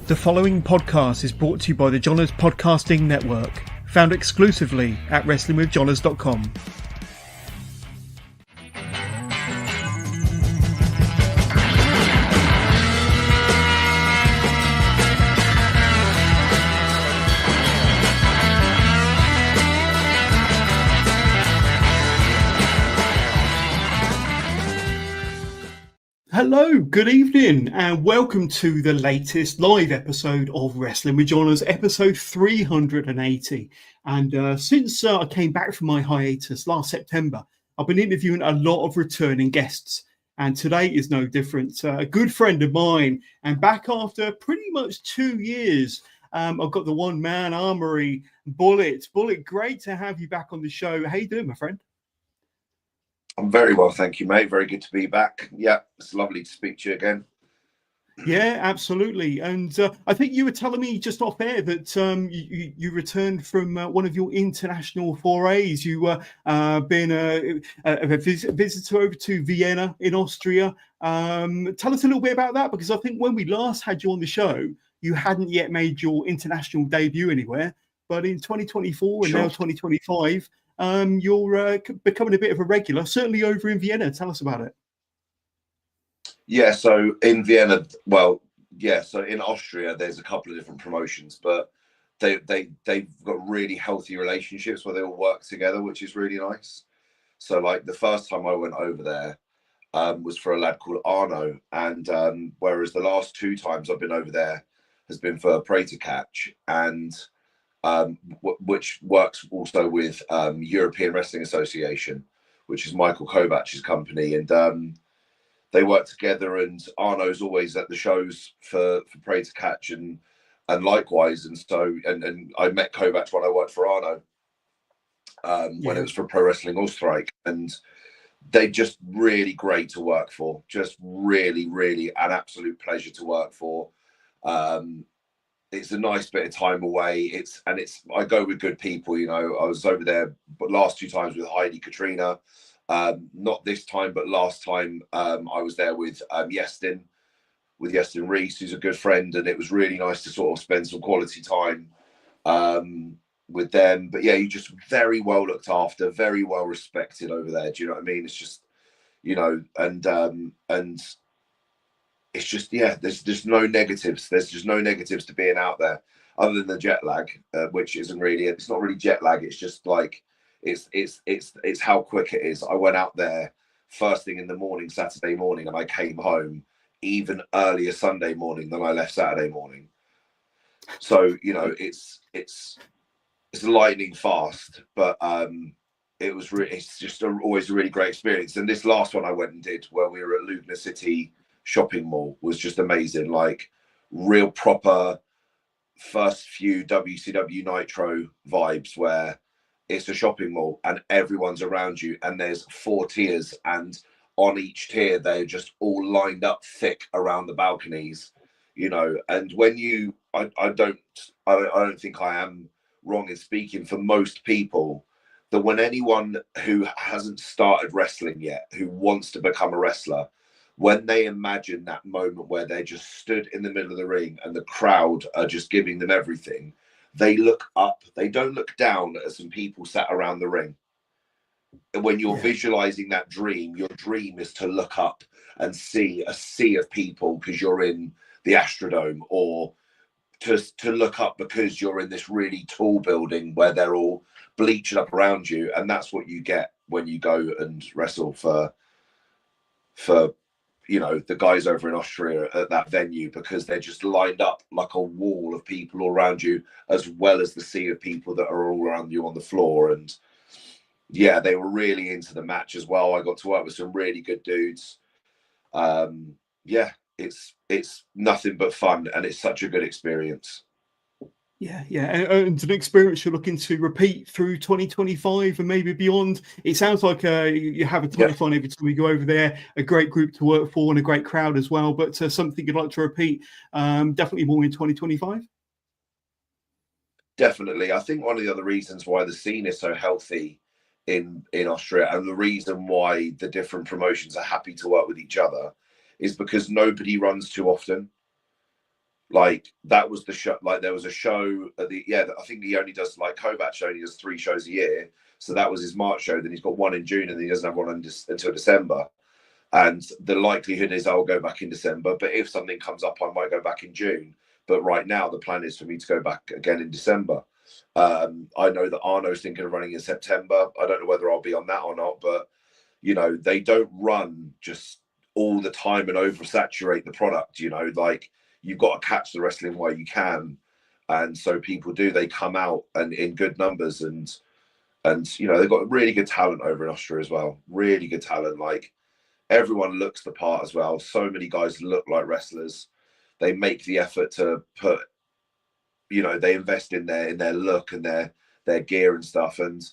The following podcast is brought to you by the Johners Podcasting Network, found exclusively at WrestlingWithJohners.com. Hello, good evening, and welcome to the latest live episode of Wrestling with Johners, episode 380. And since I came back from my hiatus last September, I've been interviewing a lot of returning guests, and today is no different. A good friend of mine, and back after pretty much 2 years, I've got the One Man Armoury BULLIT. BULLIT, great to have you back on the show. How you doing, my friend? I'm very well, thank you, mate. Very good to be back. Yeah, it's lovely to speak to you again. Yeah, absolutely. And I think you were telling me just off air that you returned from one of your international forays. You were being a visitor over to Vienna in Austria. Tell us a little bit about that, because I think when we last had you on the show, you hadn't yet made your international debut anywhere. But in 2024 and now 2025, you're becoming a bit of a regular, certainly over in Vienna. Tell us about it. Yeah, so in Vienna, so in Austria, there's a couple of different promotions, but they've got really healthy relationships where they all work together, which is really nice. So like the first time I went over there was for a lad called Arno, and whereas the last two times I've been over there has been for Pray to Catch, and which works also with European Wrestling Association, which is Michael Kovac's company, and they work together. And Arno's always at the shows for Pray to Catch, and likewise. And so, and I met Kovac when I worked for Arno when it was for Pro Wrestling All-Strike, and they're just really great to work for. Just really, really an absolute pleasure to work for. It's a nice bit of time away. I go with good people, you know. I was over there but last two times with Heidi Katrina. Not this time, but last time I was there with Yestin Reese, who's a good friend, and it was really nice to sort of spend some quality time with them. But yeah, you're just very well looked after, very well respected over there. Do you know what I mean? It's just, you know, and it's just, yeah, there's no negatives. There's just no negatives to being out there, other than the jet lag, which isn't really, it's not really jet lag. It's just like, it's how quick it is. I went out there first thing in the morning, Saturday morning, and I came home even earlier Sunday morning than I left Saturday morning. So, you know, it's lightning fast, but it's just always a really great experience. And this last one I went and did, where we were at Lugner City shopping mall, was just amazing. Like real proper first few WCW Nitro vibes, where it's a shopping mall and everyone's around you, and there's 4 tiers, and on each tier they're just all lined up thick around the balconies, you know. And when you I don't think I am wrong in speaking for most people, that when anyone who hasn't started wrestling yet, who wants to become a wrestler, when they imagine that moment where they're just stood in the middle of the ring and the crowd are just giving them everything, they look up. They don't look down at some people sat around the ring. And when you're visualizing that dream, your dream is to look up and see a sea of people because you're in the Astrodome, or to look up because you're in this really tall building where they're all bleached up around you. And that's what you get when you go and wrestle for you know, the guys over in Austria at that venue, because they're just lined up like a wall of people all around you, as well as the sea of people that are all around you on the floor. And yeah, they were really into the match as well. I got to work with some really good dudes. Yeah, it's nothing but fun, and it's such a good experience. Yeah, and an experience you're looking to repeat through 2025 and maybe beyond. It sounds like you have a ton of fun every time you go over there, a great group to work for and a great crowd as well, but something you'd like to repeat, definitely more in 2025? Definitely. I think one of the other reasons why the scene is so healthy in Austria, and the reason why the different promotions are happy to work with each other, is because nobody runs too often. Like that was the show. Like there was a show at the I think he only does like Kovac only does 3 shows a year. So that was his March show. Then he's got one in June, and then he doesn't have one until December. And the likelihood is I'll go back in December. But if something comes up, I might go back in June. But right now, the plan is for me to go back again in December. I know that Arno's thinking of running in September. I don't know whether I'll be on that or not, but they don't run just all the time and oversaturate the product. Like you've got to catch the wrestling while you can, and so people do. They come out and in good numbers, and they've got really good talent over in Austria as well. Really good talent. Like everyone looks the part as well. So many guys look like wrestlers. They make the effort to put, they invest in their look and their gear and stuff, and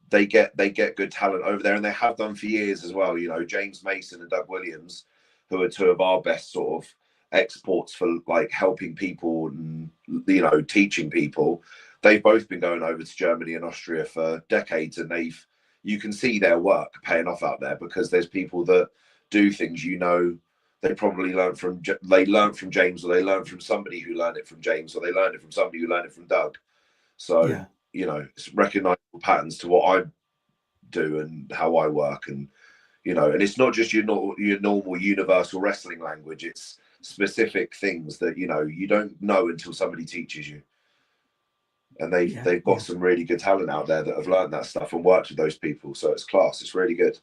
they get good talent over there, and they have done for years as well. James Mason and Doug Williams, who are 2 of our best sort of exports for like helping people and teaching people. They've both been going over to Germany and Austria for decades, and you can see their work paying off out there, because there's people that do things they probably learn from James, or they learn from somebody who learned it from James, or they learned it from somebody who learned it from Doug. So it's recognizable patterns to what I do and how I work, and and it's not just your normal universal wrestling language. It's specific things that you don't know until somebody teaches you. And they've got some really good talent out there that have learned that stuff and worked with those people. So it's class. It's really good.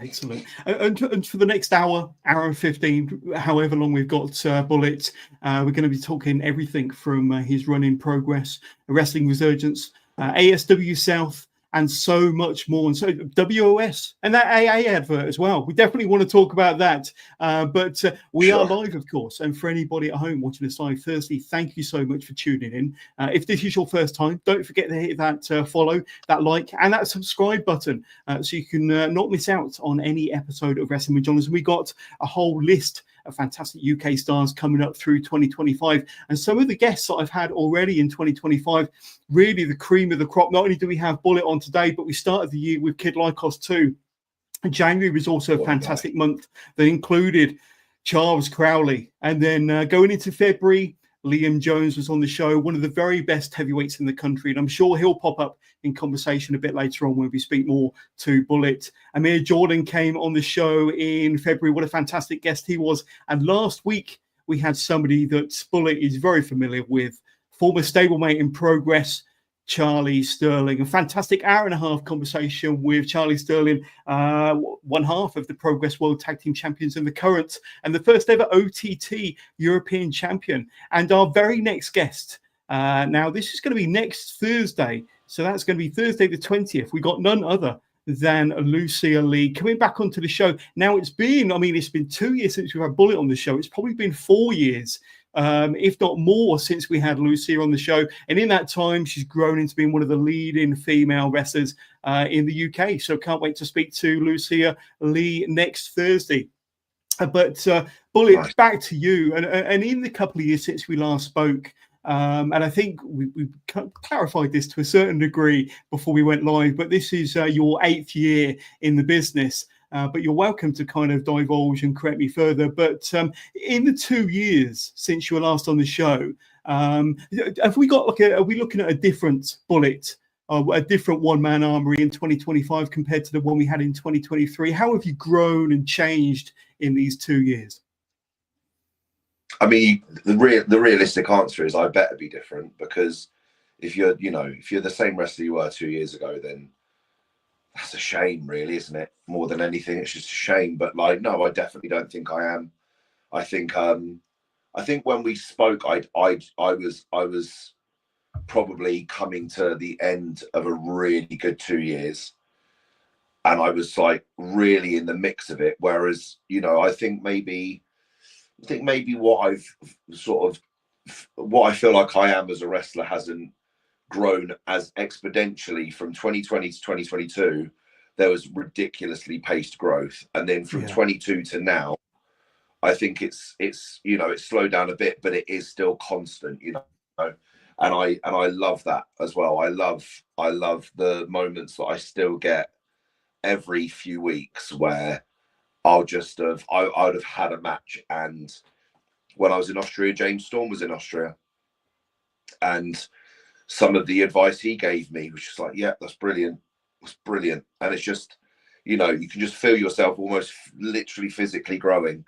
Excellent. And for the next hour and 15, however long we've got Bullit, we're going to be talking everything from his run in progress, Wrestling Resurgence, ASW South, and so much more. And so WOS and that AA advert as well. We definitely want to talk about that. But we are live, of course. And for anybody at home watching us live Thursday, thank you so much for tuning in. If this is your first time, don't forget to hit that follow, that like, and that subscribe button so you can not miss out on any episode of Wrestling with Jonathan. We got a whole list of fantastic UK stars coming up through 2025. And some of the guests that I've had already in 2025, really the cream of the crop. Not only do we have Bullit on today, but we started the year with Kid Lycos too. January was also a fantastic month that included Charles Crowley. And then going into February, Liam Jones was on the show, one of the very best heavyweights in the country. And I'm sure he'll pop up in conversation a bit later on when we speak more to Bullit. Amir Jordan came on the show in February. What a fantastic guest he was. And last week, we had somebody that Bullit is very familiar with, former stablemate in Progress, Charlie Sterling. A fantastic hour-and-a-half conversation with Charlie Sterling, one half of the Progress World Tag Team Champions and the current and the first ever OTT European Champion. And our very next guest, now this is going to be next Thursday, so that's going to be Thursday the 20th. We got none other than Lucia Lee coming back onto the show. Now it's been 2 years since we've had Bullit on the show. It's probably been 4 years, if not more, since we had Lucia on the show. And in that time, she's grown into being one of the leading female wrestlers in the UK. So can't wait to speak to Lucia Lee next Thursday. But Bullit, nice. Back to you. And in the couple of years since we last spoke, and I think we clarified this to a certain degree before we went live, but this is your 8th year in the business. But you're welcome to kind of divulge and correct me further. But in the 2 years since you were last on the show, have we got are we looking at a different Bullit, a different One Man Armoury in 2025 compared to the one we had in 2023? How have you grown and changed in these 2 years? I mean, the realistic answer is I better be different, because if you're the same wrestler you were 2 years ago, then that's a shame, really, isn't it? More than anything, it's just a shame. But no, I definitely don't think I am. I think when we spoke, I was probably coming to the end of a really good 2 years, and I was like really in the mix of it. Whereas, I think maybe what I feel like I am as a wrestler hasn't grown as exponentially. From 2020 to 2022, there was ridiculously paced growth, and then from 22 to now, I think it's slowed down a bit, but it is still constant, and I love that as well. I love the moments that I still get every few weeks where I would have had a match, and when I was in Austria, James Storm was in Austria, and some of the advice he gave me was just like, yeah, that's brilliant. That's brilliant. And it's just, you know, you can just feel yourself almost literally physically growing,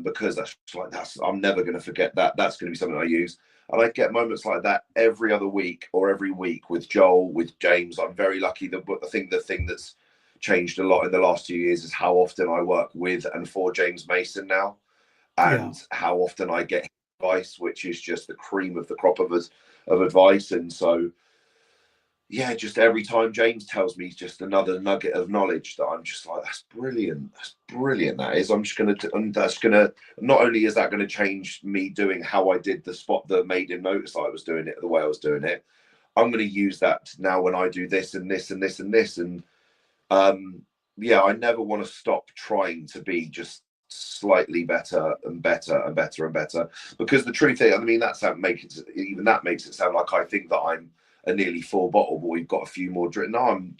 because that's like, I'm never going to forget that. That's going to be something I use. And I get moments like that every other week or every week with Joel, with James. I'm very lucky that, but I think the thing that's changed a lot in the last 2 years is how often I work with and for James Mason now, and how often I get advice, which is just the cream of the crop of advice. And so, yeah, just every time James tells me just another nugget of knowledge that I'm just like, that's brilliant. That's brilliant. That is. I'm just going to, and that's going to, not only is that going to change me doing how I did the spot that made him notice I was doing it the way I was doing it, I'm going to use that now when I do this and this and this and this. And yeah, I never want to stop trying to be just slightly better and better and better and better, because the truth is, I mean, even that makes it sound like I think that I'm a nearly full bottle, but we've got a few more drink. No,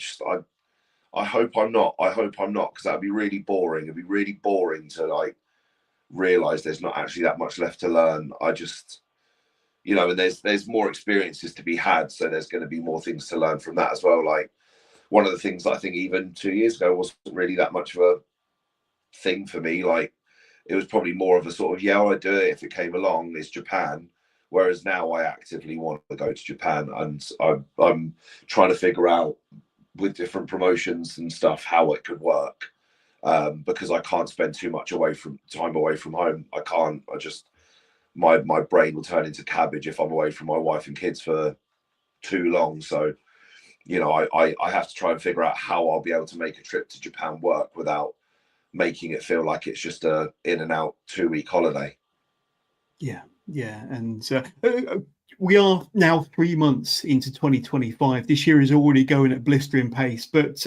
I hope I'm not. I hope I'm not, because that'd be really boring. It'd be really boring to like realize there's not actually that much left to learn. I just, you know, and there's more experiences to be had, so there's going to be more things to learn from that as well. Like, one of the things that I think even 2 years ago wasn't really that much of a thing for me. Like, it was probably more of a sort of, yeah, I'd do it if it came along, is Japan. Whereas now I actively want to go to Japan, and I'm trying to figure out with different promotions and stuff how it could work, because I can't spend too much time away from home. I can't. I just, my brain will turn into cabbage if I'm away from my wife and kids for too long. So, you know, I have to try and figure out how I'll be able to make a trip to Japan work without making it feel like it's just a in and out 2-week holiday. Yeah, and we are now 3 months into 2025. This year is already going at blistering pace. But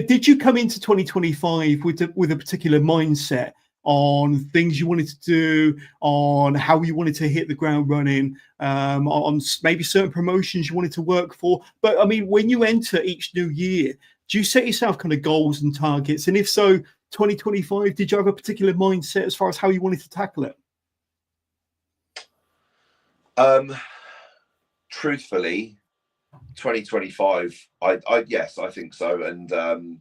did you come into 2025 with a particular mindset on things you wanted to do, on how you wanted to hit the ground running, on maybe certain promotions you wanted to work for? But I mean, when you enter each new year, do you set yourself kind of goals and targets? And if so, 2025, did you have a particular mindset as far as how you wanted to tackle it? Truthfully, 2025, yes, I think so. And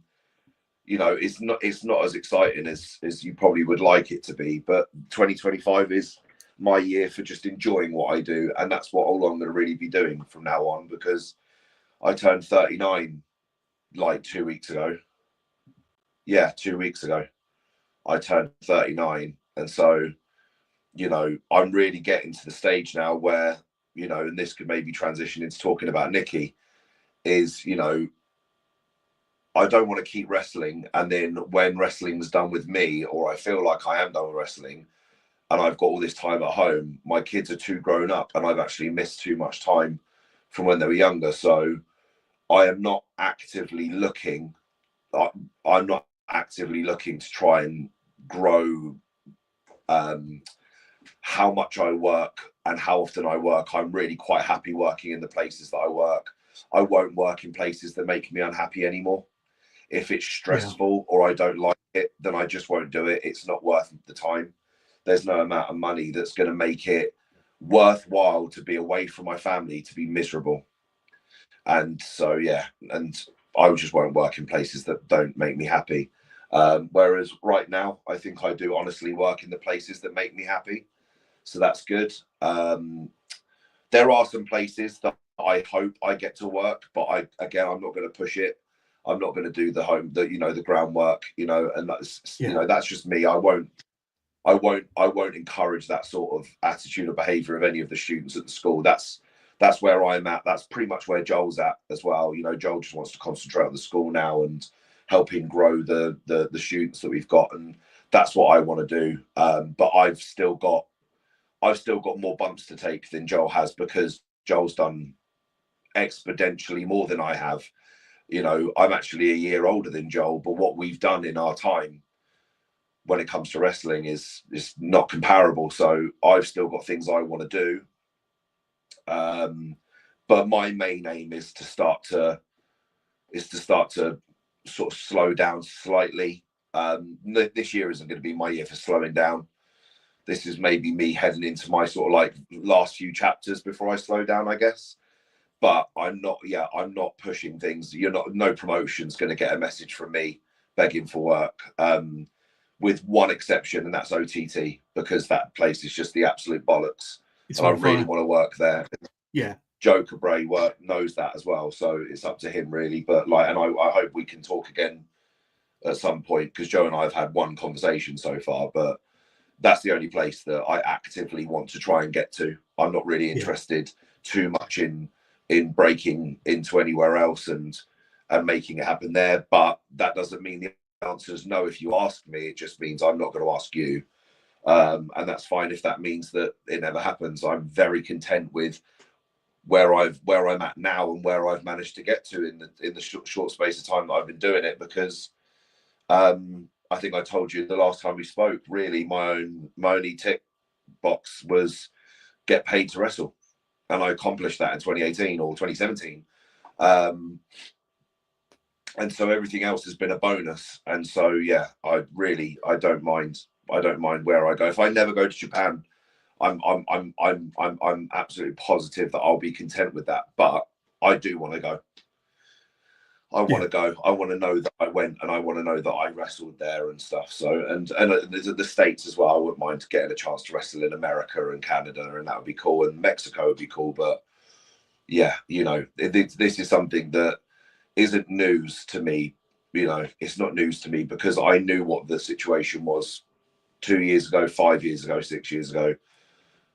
you know, it's not as exciting as you probably would like it to be, but 2025 is my year for just enjoying what I do, and that's what all I'm going to really be doing from now on, because I turned 39 like 2 weeks ago. Yeah, 2 weeks ago I turned 39, and so, you know, I'm really getting to the stage now where, you know, and this could maybe transition into talking about Nikki, is, you know, I don't want to keep wrestling, and then when wrestling's done with me, or I feel like I am done with wrestling, and I've got all this time at home, my kids are too grown up, and I've actually missed too much time from when they were younger. So I am not actively looking. I'm not actively looking to try and grow how much I work and how often I work. I'm really quite happy working in the places that I work. I won't work in places that make me unhappy anymore. If it's stressful or I don't like it, then I just won't do it. It's not worth the time. There's no amount of money that's going to make it worthwhile to be away from my family, to be miserable. And so, yeah, and I just won't work in places that don't make me happy. Whereas right now, I think I do honestly work in the places that make me happy. So that's good. There are some places that I hope I get to work, but I'm not going to push it. I'm not going to do the groundwork, you know, and that's, you know, that's just me. I won't encourage that sort of attitude or behavior of any of the students at the school. That's where I'm at. That's pretty much where Joel's at as well. You know, Joel just wants to concentrate on the school now and helping grow the students that we've got, and that's what I want to do. But I've still got more bumps to take than Joel has, because Joel's done exponentially more than I have. You know, I'm actually a year older than Joel, but what we've done in our time when it comes to wrestling is not comparable. So I've still got things I want to do. But my main aim is to start to sort of slow down slightly. This year isn't going to be my year for slowing down. this is maybe me heading into my sort of like last few chapters before I slow down, I guess. But I'm not pushing things. No promotion's going to get a message from me begging for work, with one exception, and that's OTT, because that place is just the absolute bollocks. And I really want to work there. Yeah. Joe Cabray knows that as well, so it's up to him really. But like, and I hope we can talk again at some point, because Joe and I have had one conversation so far, but that's the only place that I actively want to try and get to. I'm not really interested too much in breaking into anywhere else and making it happen there. But that doesn't mean the answer is no if you ask me. It just means I'm not going to ask you, and that's fine if that means that it never happens. I'm very content with where I'm at now and where I've managed to get to in the short space of time that I've been doing it, because I think I told you the last time we spoke, really my only tick box was get paid to wrestle, and I accomplished that in 2018 or 2017, and so everything else has been a bonus. And so yeah, I don't mind where I go. If I never go to Japan, I'm absolutely positive that I'll be content with that. But I do want to go. I want to go. I want to know that I went, and I want to know that I wrestled there and stuff. So, and the States as well. I wouldn't mind getting a chance to wrestle in America and Canada, and that would be cool. And Mexico would be cool. But yeah, this is something that isn't news to me. It's not news to me, because I knew what the situation was 2 years ago, 5 years ago, 6 years ago,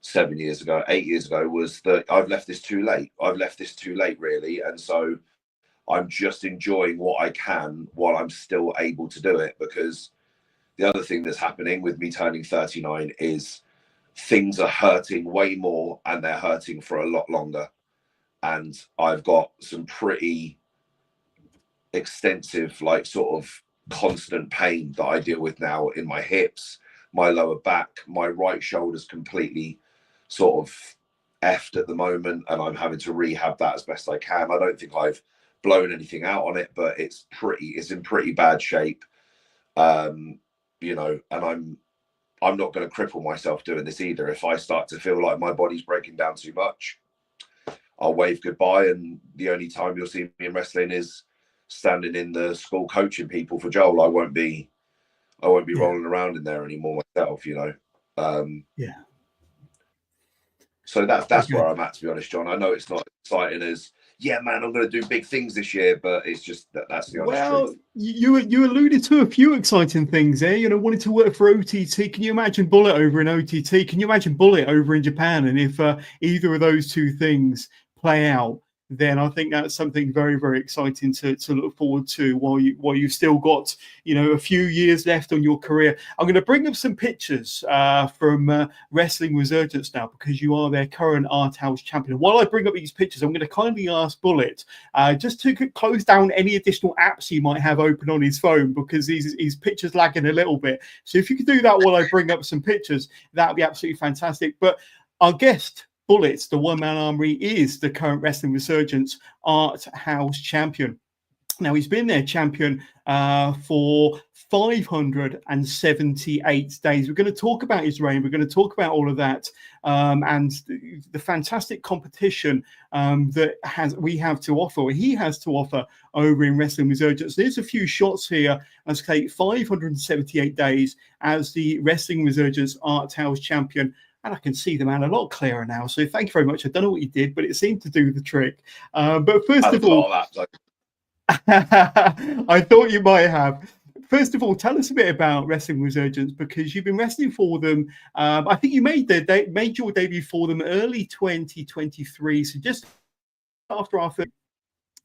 7 years ago, 8 years ago, was that I've left this too late. I've left this too late, really. And so I'm just enjoying what I can while I'm still able to do it, because the other thing that's happening with me turning 39 is things are hurting way more, and they're hurting for a lot longer. And I've got some pretty extensive, like, sort of constant pain that I deal with now in my hips, my lower back, my right shoulder's completely sort of effed at the moment, and I'm having to rehab that as best I can. I don't think I've blown anything out on it, but it's in pretty bad shape. And I'm not going to cripple myself doing this either. If I start to feel like my body's breaking down too much, I'll wave goodbye, and the only time you'll see me in wrestling is standing in the school coaching people for Joel. I won't be rolling around in there anymore myself, So that's where I'm at, to be honest, John. I know it's not exciting as, yeah, man, I'm going to do big things this year, but it's just that's the honest truth. You alluded to a few exciting things there. Wanted to work for OTT. Can you imagine Bullet over in OTT? Can you imagine Bullet over in Japan? And if either of those two things play out, then I think that's something very, very exciting to look forward to while you've still got a few years left on your career. I'm going to bring up some pictures from Wrestling Resurgence now, because you are their current Arthouse champion. While I bring up these pictures, I'm going to kindly ask Bullet just to close down any additional apps he might have open on his phone, because his pictures lagging a little bit. So if you could do that while I bring up some pictures, that would be absolutely fantastic. But our guest, Bullet, the One Man Armoury, is the current Wrestling Resurgence Arthouse champion. Now, he's been their champion for 578 days. We're going to talk about his reign. We're going to talk about all of that and the fantastic competition that we have to offer, or he has to offer over in Wrestling Resurgence. There's a few shots here. Let's say 578 days as the Wrestling Resurgence Arthouse champion. And I can see the man a lot clearer now. So thank you very much. I don't know what you did, but it seemed to do the trick. But first of all, I thought you might have. First of all, tell us a bit about Wrestling Resurgence, because you've been wrestling for them. I think you made your debut for them early 2023. So just after our first.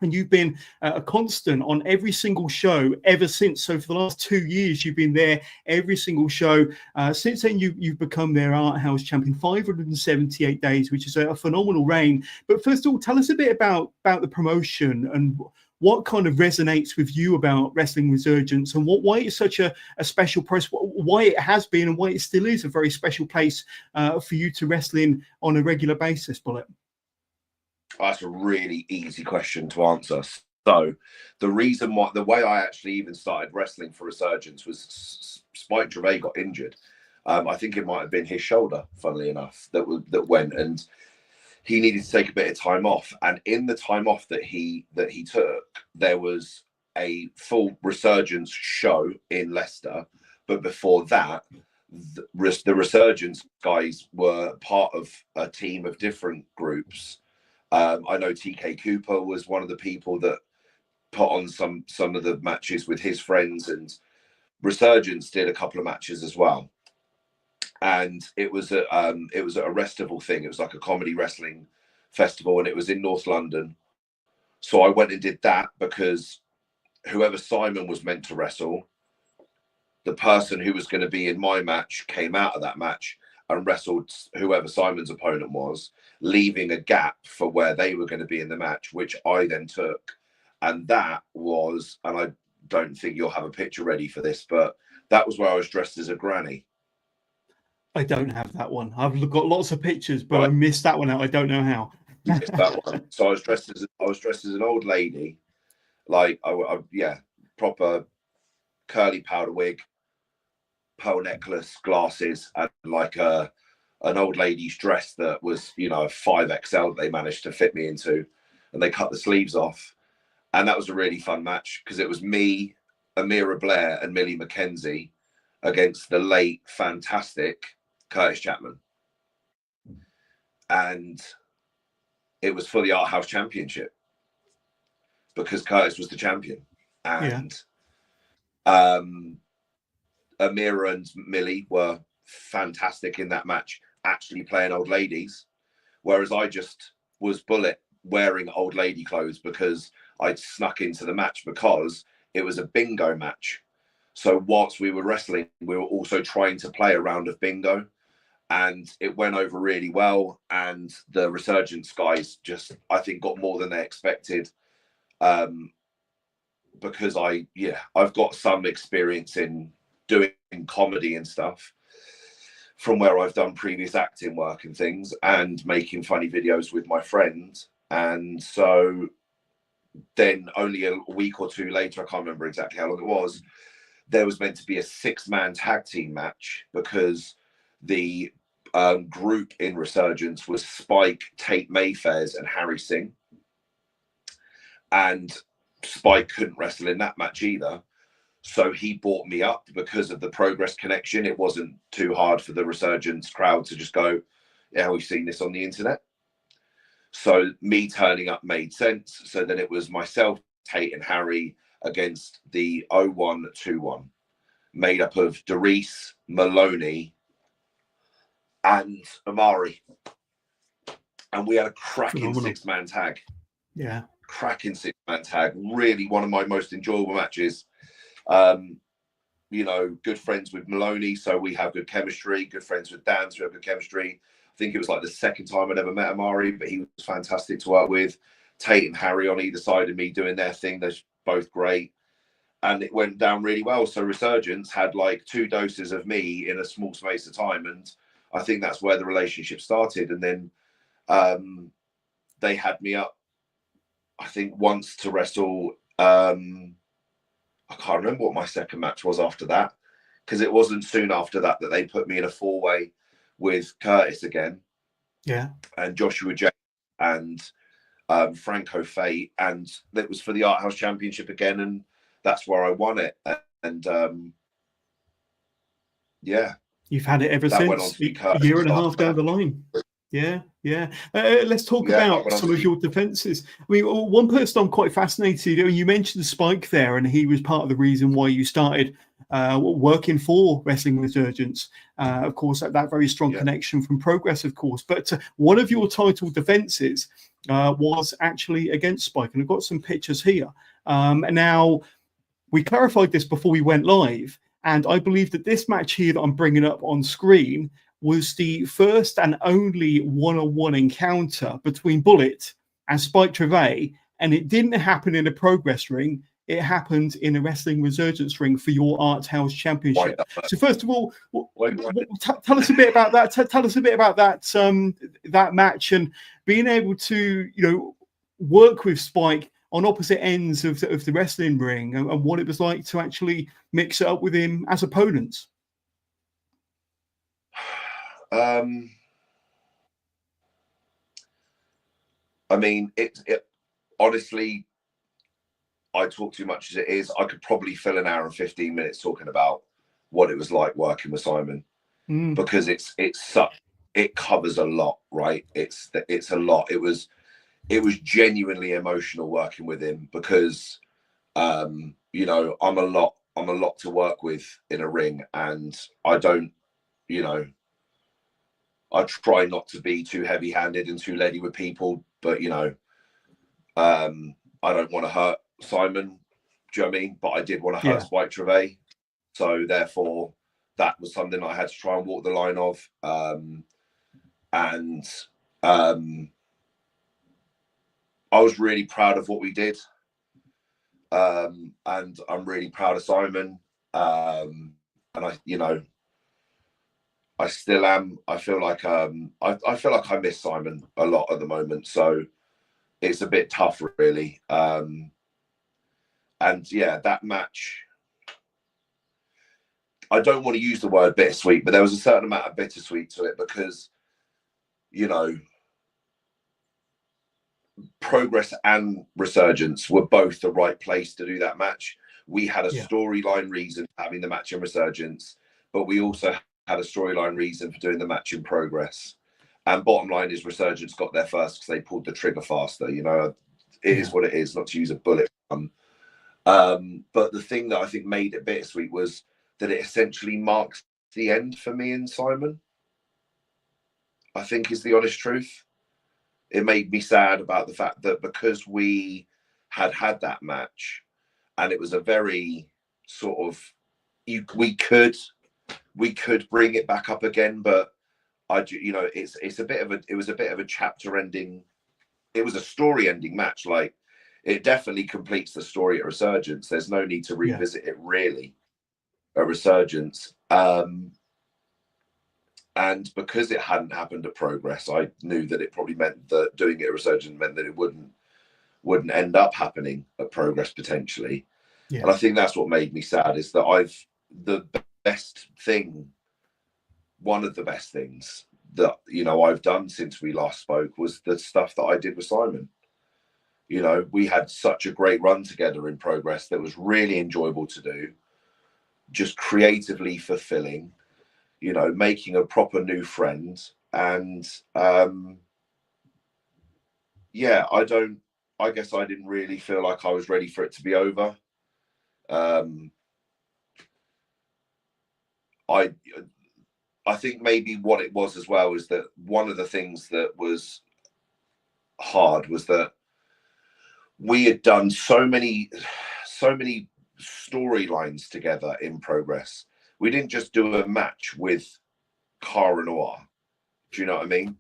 And you've been a constant on every single show ever since. So for the last 2 years, you've been there every single show. Since then, you've become their Arthouse champion, 578 days, which is a phenomenal reign. But first of all, tell us a bit about the promotion and what kind of resonates with you about Wrestling Resurgence, and why it's such a special place, why it has been and why it still is a very special place for you to wrestle in on a regular basis, Bullet. That's a really easy question to answer. So the way I actually even started wrestling for Resurgence was Spike Gervais got injured, I think it might have been his shoulder, funnily enough, that went, and he needed to take a bit of time off. And in the time off that he took, there was a full Resurgence show in Leicester. But before that, the Resurgence guys were part of a team of different groups. I know TK Cooper was one of the people that put on some of the matches with his friends, and Resurgence did a couple of matches as well. And it was a Restival thing. It was like a comedy wrestling festival, and it was in North London. So I went and did that because whoever Simon was meant to wrestle, the person who was going to be in my match came out of that match and wrestled whoever Simon's opponent was, leaving a gap for where they were going to be in the match, which I then took. And that was, and I don't think you'll have a picture ready for this, but that was where I was dressed as a granny. I don't have that one. I've got lots of pictures, but right. I missed that one out. I don't know how. You missed that one. So I was dressed as an old lady, like yeah, proper curly powder wig, pearl necklace, glasses, and like an old lady's dress that was, you know, a 5XL that they managed to fit me into, and they cut the sleeves off. And that was a really fun match because it was me, Amira Blair, and Millie McKenzie against the late fantastic Curtis Chapman. And it was for the Arthouse Championship because Curtis was the champion. And Amira and Millie were fantastic in that match, actually playing old ladies, whereas I just was Bullet wearing old lady clothes because I'd snuck into the match because it was a bingo match. So whilst we were wrestling, we were also trying to play a round of bingo, and it went over really well. And the Resurgence guys just, I think, got more than they expected. Because I've got some experience in doing comedy and stuff from where I've done previous acting work and things, and making funny videos with my friends. And so then only a week or two later, I can't remember exactly how long it was, there was meant to be a 6-man tag team match because the group in Resurgence was Spike, Tate Mayfairs, and Harry Singh. And Spike couldn't wrestle in that match either. So he brought me up because of the Progress connection. It wasn't too hard for the Resurgence crowd to just go, yeah, we've seen this on the internet. So me turning up made sense. So then it was myself, Tate, and Harry against the 0121, made up of Doris, Maloney, and Amari. And we had a cracking 6-man tag. Yeah. Cracking 6-man tag. Really one of my most enjoyable matches. You know, good friends with Maloney, so we have good chemistry. Good friends with Dan, so we have good chemistry. I think it was like the second time I'd ever met Amari, but he was fantastic to work with. Tate and Harry on either side of me doing their thing. They're both great. And it went down really well. So Resurgence had like 2 doses of me in a small space of time. And I think that's where the relationship started. And then they had me up, I think, once to wrestle. I can't remember what my second match was after that, because it wasn't soon after that that they put me in a 4-way with Curtis again. Yeah. And Joshua J. and Franco Fate. And it was for the Arthouse Championship again. And that's where I won it. And yeah. You've had it ever since, a year and a half down the line. Yeah, yeah. Let's talk about some of your defences. I mean, one person I'm quite fascinated. You mentioned Spike there, and he was part of the reason why you started working for Wrestling Resurgence. Of course, that very strong connection from Progress, of course. But one of your title defences was actually against Spike, and I've got some pictures here. Now, we clarified this before we went live, and I believe that this match here that I'm bringing up on screen was the first and only one-on-one encounter between Bullet and Spike Trevay, and it didn't happen in a Progress ring. It happened in a Wrestling Resurgence ring for your Arthouse Championship. So first of all, tell us a bit about that. Tell us a bit about that that match and being able to, you know, work with Spike on opposite ends of the wrestling ring, and what it was like to actually mix it up with him as opponents. I mean, it honestly, I talk too much as it is. I could probably fill an hour and 15 minutes talking about what it was like working with Simon, because it covers a lot, right? It's a lot. It was genuinely emotional working with him, because you know, I'm a lot to work with in a ring, and I don't, you know, I try not to be too heavy-handed and too leady with people, but you know, I don't want to hurt Simon. Do you know what I mean? But I did want to hurt Spike Trevay, so therefore that was something I had to try and walk the line of. And I was really proud of what we did, and I'm really proud of Simon. And I, you know, I still am. I feel like I feel like I miss Simon a lot at the moment, so it's a bit tough, really. And yeah, that match, I don't want to use the word bittersweet, but there was a certain amount of bittersweet to it, because, you know, Progress and Resurgence were both the right place to do that match. We had a storyline reason for having the match in Resurgence, but we also had a storyline reason for doing the match in Progress. And bottom line is, Resurgence got there first because they pulled the trigger faster. You know, it is what it is, not to use a bullet. But the thing that I think made it bittersweet was that it essentially marks the end for me and Simon, I think, is the honest truth. It made me sad about the fact that because we had that match, and it was a very sort of, we could bring it back up again, but you know, it was a bit of a chapter ending. It was a story ending match. Like, it definitely completes the story at Resurgence. There's no need to revisit it really at Resurgence. And because it hadn't happened at Progress, I knew that it probably meant that doing it at Resurgence meant that it wouldn't end up happening at Progress potentially. And I think that's what made me sad, is that one of the best things that, you know, I've done since we last spoke was the stuff that I did with Simon. You know, we had such a great run together in Progress that was really enjoyable to do, just creatively fulfilling, you know, making a proper new friend. And yeah, I guess I didn't really feel like I was ready for it to be over. I think maybe what it was as well is that one of the things that was hard was that we had done so many storylines together in Progress. We didn't just do a match with Cara Noir. Do you know what I mean?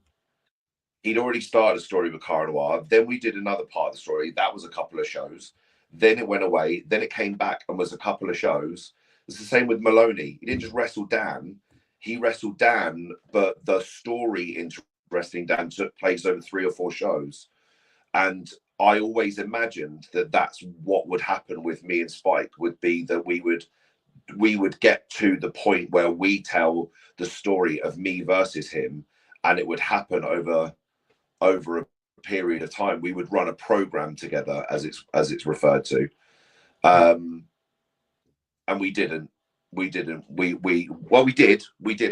He'd already started a story with Cara Noir. Then we did another part of the story. That was a couple of shows. Then it went away. Then it came back and was a couple of shows. It's the same with Maloney. He didn't just wrestle Dan. He wrestled Dan, but the story into wrestling Dan took place over 3 or 4 shows. And I always imagined that that's what would happen with me and Spike, would be that we would get to the point where we tell the story of me versus him, and it would happen over a period of time. We would run a program together, as it's referred to. And we didn't. We did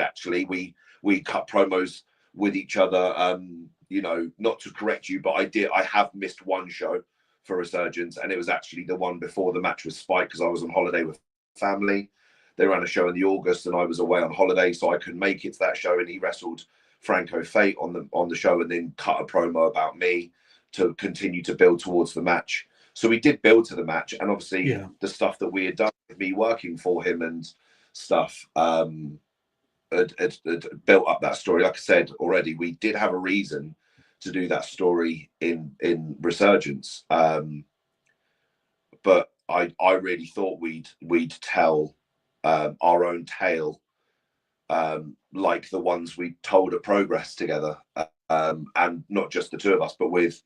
actually. We cut promos with each other. You know, not to correct you, but I have missed one show for Resurgence, and it was actually the one before the match with Spike, because I was on holiday with family. They ran a show in the August, and I was away on holiday, so I couldn't make it to that show. And he wrestled Franco Fate on the show, and then cut a promo about me to continue to build towards the match. So we did build to the match, and obviously the stuff that we had done with me working for him and stuff had built up that story. Like I said already, we did have a reason to do that story in Resurgence, but I really thought we'd tell our own tale, like the ones we told at Progress together, and not just the two of us, but with,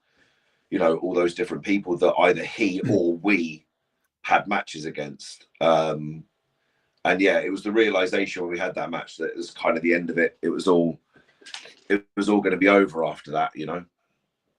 you know, all those different people that either he or we had matches against. And yeah, it was the realization when we had that match that it was kind of the end of it. It was all it was all going to be over after that, you know.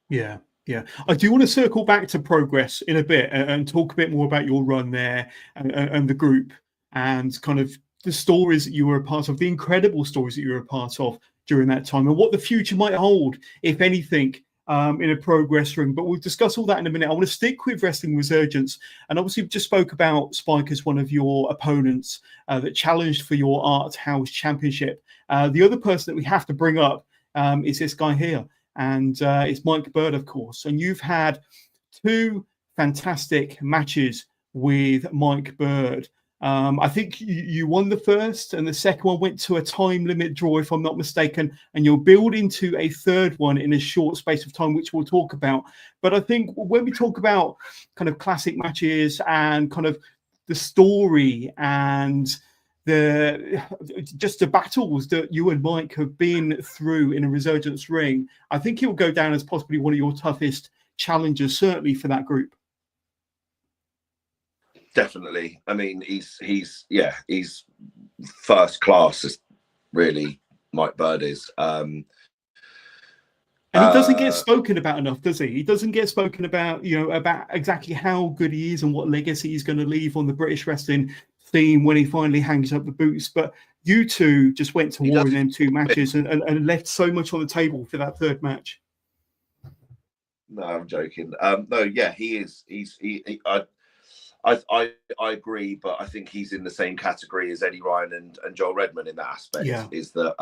Yeah, yeah. I do want to circle back to Progress in a bit and talk a bit more about your run there and the group and kind of the stories that you were a part of, the incredible stories that you were a part of during that time, and what the future might hold, if anything, in a Progress ring. But we'll discuss all that in a minute. I want to stick with Wrestling Resurgence, and obviously we just spoke about Spike as one of your opponents that challenged for your Arthouse Championship. The other person that we have to bring up is this guy here. And it's Mike Bird, of course. And you've had 2 fantastic matches with Mike Bird. I think you won the first, and the second one went to a time limit draw, if I'm not mistaken. And you're building to a third one in a short space of time, which we'll talk about. But I think when we talk about kind of classic matches and kind of the story and the battles that you and Mike have been through in a Resurgence ring, I think he will go down as possibly one of your toughest challengers, certainly for that group. Definitely. I mean, he's first class, really. Mike Bird is. And he doesn't get spoken about enough, does he? He doesn't get spoken about, about exactly how good he is and what legacy he's going to leave on the British wrestling theme when he finally hangs up the boots. But you two just went to war in them 2 matches and left so much on the table for that third match. No, I'm joking. No, yeah, he is. I agree, but I think he's in the same category as Eddie Ryan and Joel Redman in that aspect. Yeah. Is that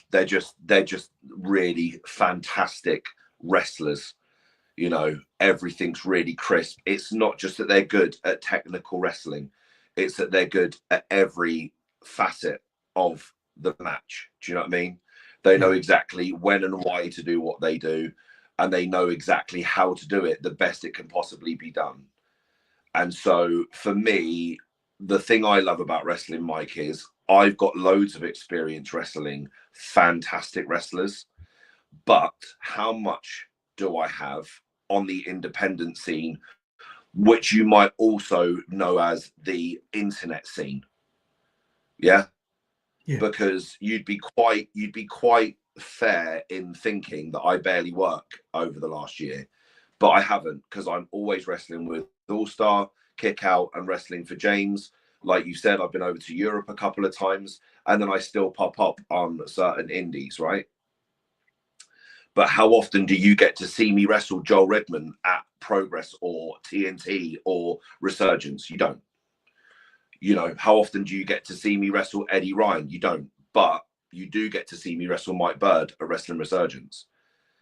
they're just really fantastic wrestlers. Everything's really crisp. It's not just that they're good at technical wrestling, it's that they're good at every facet of the match. Do you know what I mean? They know exactly when and why to do what they do, and they know exactly how to do it the best it can possibly be done. And so for me, the thing I love about wrestling, Mike, is I've got loads of experience wrestling fantastic wrestlers, but how much do I have on the independent scene, which you might also know as the internet scene? Yeah. Because you'd be quite fair in thinking that I barely work over the last year, but I haven't, because I'm always wrestling with All Star, Kick Out, and wrestling for James. Like you said, I've been over to Europe a couple of times, and then I still pop up on certain indies, right? But how often do you get to see me wrestle Joel Redman at Progress or TNT or Resurgence? You don't. How often do you get to see me wrestle Eddie Ryan? You don't. But you do get to see me wrestle Mike Bird at Wrestling Resurgence.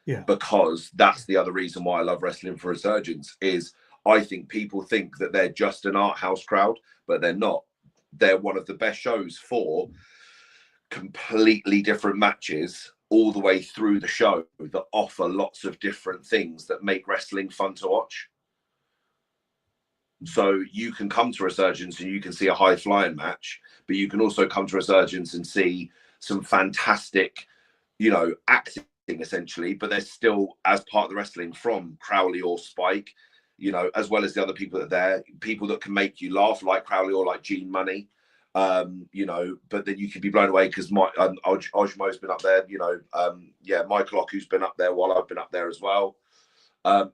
Yeah. Because that's the other reason why I love wrestling for Resurgence, is I think people think that they're just an art house crowd, but they're not. They're one of the best shows for completely different matches all the way through the show that offer lots of different things that make wrestling fun to watch. So you can come to Resurgence and you can see a high flying match, but you can also come to Resurgence and see some fantastic, acting essentially, but there's still, as part of the wrestling, from Crowley or Spike, as well as the other people that are there, people that can make you laugh like Crowley or like Gene Money. But then you could be blown away because Ojmo's been up there, Michael Oku's been up there while I've been up there as well.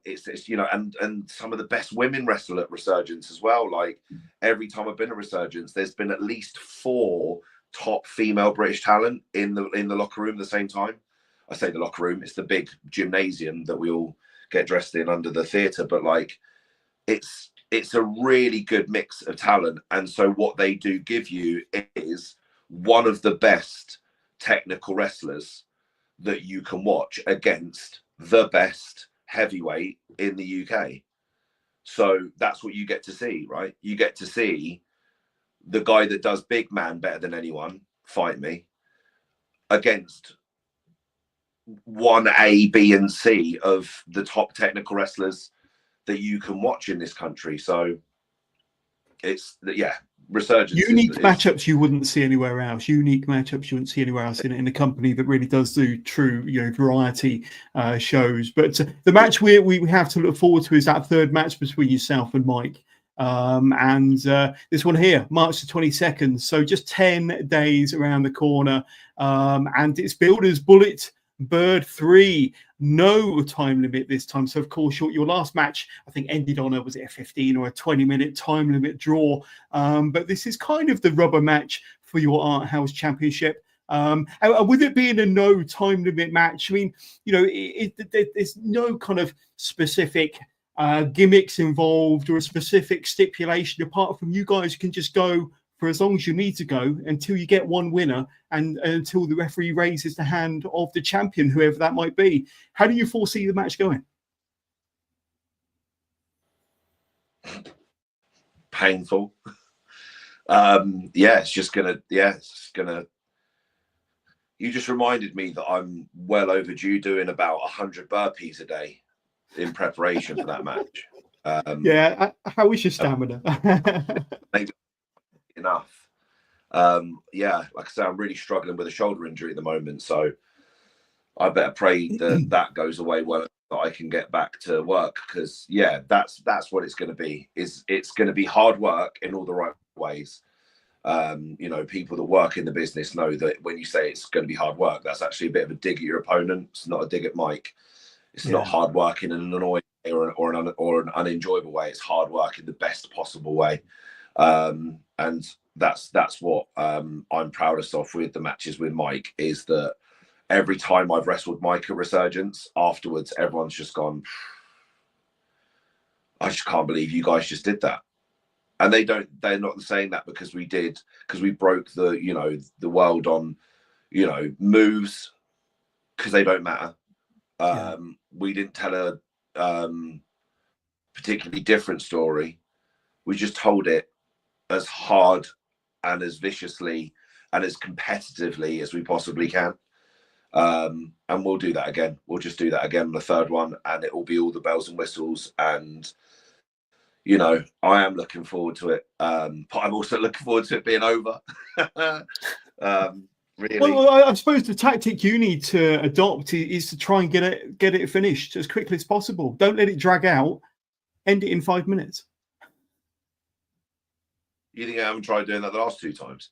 It's and some of the best women wrestle at Resurgence as well. Like every time I've been at Resurgence, there's been at least 4 top female British talent in the locker room at the same time. I say the locker room, it's the big gymnasium that we all get dressed in under the theatre, but like it's a really good mix of talent. And so what they do give you is one of the best technical wrestlers that you can watch against the best heavyweight in the UK. So that's what you get to see, right? You get to see the guy that does big man better than anyone fight me against 1A, B, and C of the top technical wrestlers that you can watch in this country. So it's Resurgence. Unique matchups you wouldn't see anywhere else. Unique matchups you wouldn't see anywhere else in a company that really does do true, variety shows. But the match we have to look forward to is that third match between yourself and Mike. And this one here, March the 22nd. So just 10 days around the corner. And it's billed as Bullet Bird 3. No time limit this time. So, of course, your last match, I think, ended on was it a 15 or a 20-minute time limit draw. But this is kind of the rubber match for your Arthouse Championship. And with it being a no time limit match, I mean, you know, there's no kind of specific gimmicks involved or a specific stipulation apart from you guys can just go for as long as you need to go until you get one winner and until the referee raises the hand of the champion, whoever that might be. How do you foresee the match going? Painful. It's just gonna. You just reminded me that I'm well overdue doing about 100 burpees a day in preparation for that match. How is your stamina? Enough. Like I say, I'm really struggling with a shoulder injury at the moment, so I better pray that goes away well, that I can get back to work, because that's what it's going to be. It's going to be hard work in all the right ways. People that work in the business know that when you say it's going to be hard work, that's actually a bit of a dig at your opponent. It's not a dig at Mike. It's not hard work in an annoying or an unenjoyable way. It's hard work in the best possible way. And that's what I'm proudest of with the matches with Mike, is that every time I've wrestled Mike at Resurgence, afterwards everyone's just gone, I just can't believe you guys just did that. And they're not saying that because we broke the world on moves, because they don't matter. We didn't tell a particularly different story. We just told it as hard and as viciously and as competitively as we possibly can. And we'll do that again. We'll just do that again on the third one, and it will be all the bells and whistles. And I am looking forward to it, but I'm also looking forward to it being over. Really. Well, I suppose the tactic you need to adopt is to try and get it finished as quickly as possible. Don't let it drag out. End it in 5 minutes. You think I haven't tried doing that the last 2 times?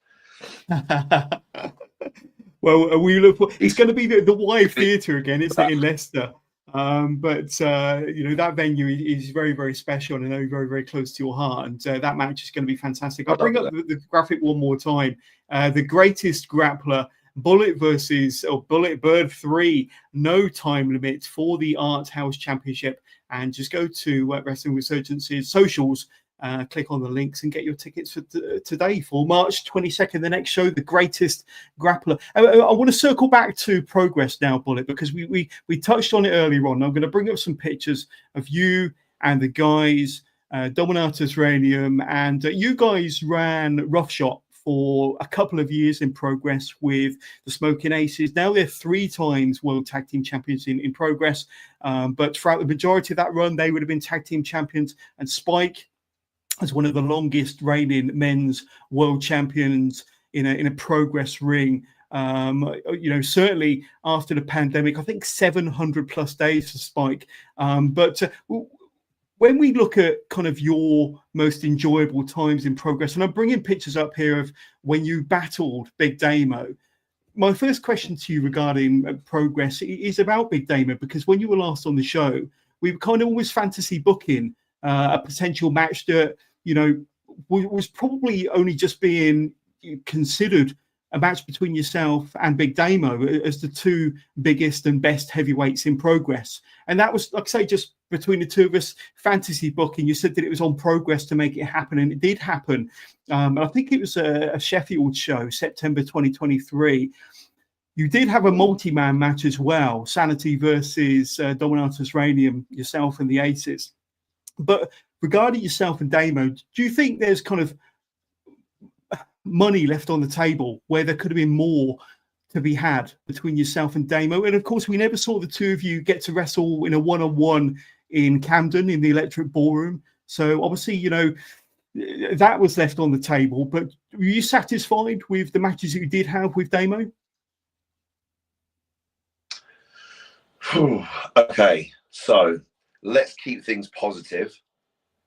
Well, we look for it's going to be the Y Theatre again. It's in Leicester. But that venue is very, very special, and I know very, very close to your heart. And that match is going to be fantastic. I'll bring up the graphic one more time. The greatest grappler, Bullet Bullet Bird 3, no time limit for the Arthouse Championship. And just go to Wrestling Resurgence's socials. Click on the links and get your tickets for today for March 22nd, the next show, the greatest grappler. I want to circle back to Progress now, Bullet, because we touched on it earlier on. I'm going to bring up some pictures of you and the guys, Dominatus Radium, and you guys ran Roughshot for a couple of years in Progress with the Smoking Aces. Now they're 3 times World Tag Team Champions in Progress, but throughout the majority of that run, they would have been Tag Team Champions, and Spike as one of the longest reigning men's world champions in a Progress ring. Certainly after the pandemic, I think 700 plus days for Spike. But when we look at kind of your most enjoyable times in Progress, and I'm bringing pictures up here of when you battled Big Damo, my first question to you regarding Progress is about Big Damo, because when you were last on the show, we were kind of always fantasy booking a potential match that was probably only just being considered a match between yourself and Big Damo as the 2 biggest and best heavyweights in Progress. And that was, like I say, just between the 2 of us, fantasy booking. You said that it was on Progress to make it happen, and it did happen. I think it was a Sheffield show, September 2023. You did have a multi-man match as well, Sanity versus Dominatus Radium, yourself and the Aces. But regarding yourself and Damo, do you think there's kind of money left on the table where there could have been more to be had between yourself and Damo? And of course, we never saw the 2 of you get to wrestle in a one-on-one in Camden in the Electric Ballroom. So obviously, that was left on the table. But were you satisfied with the matches that you did have with Damo? Okay, so let's keep things positive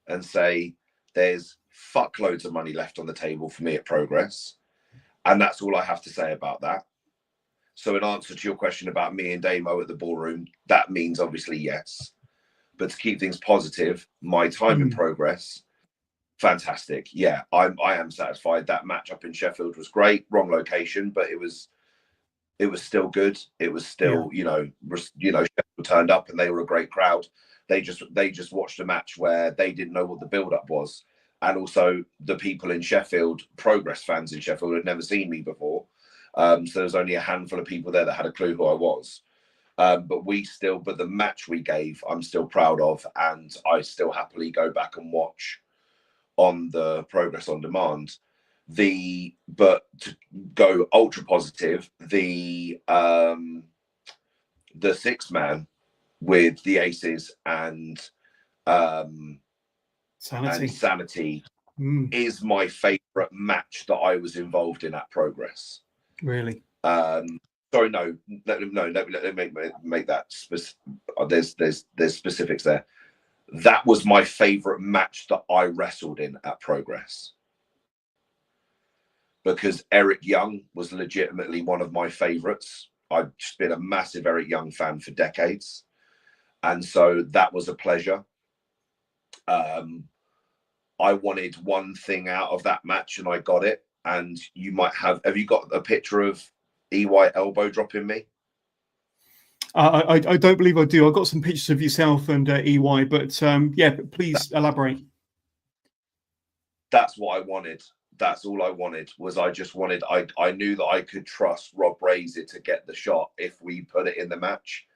and say there's fuckloads of money left on the table for me at Progress. And that's all I have to say about that. So in answer to your question about me and Damo at the ballroom, that means obviously yes. But to keep things positive, my time in Progress, fantastic. Yeah, I am satisfied. That match up in Sheffield was great. Wrong location, but it was still good. It was still, Sheffield turned up and they were a great crowd. They just watched a match where they didn't know what the build-up was. And also the people in Sheffield, Progress fans in Sheffield, had never seen me before. So there was only a handful of people there that had a clue who I was. But the match we gave, I'm still proud of, and I still happily go back and watch on the Progress on Demand. But to go ultra positive, the 6-man with the Aces and Sanity is my favorite match that I was involved in at Progress. Really? Sorry, no. Let me make that specific. There's specifics there. That was my favorite match that I wrestled in at Progress, because Eric Young was legitimately one of my favorites. I've just been a massive Eric Young fan for decades, and so that was a pleasure. I wanted one thing out of that match, and I got it. And you might have you got a picture of EY elbow dropping me? I don't believe I do. I've got some pictures of yourself and EY, but yeah, please elaborate. That's what I wanted. That's all I wanted. I knew that I could trust Rob Brazier to get the shot if we put it in the match.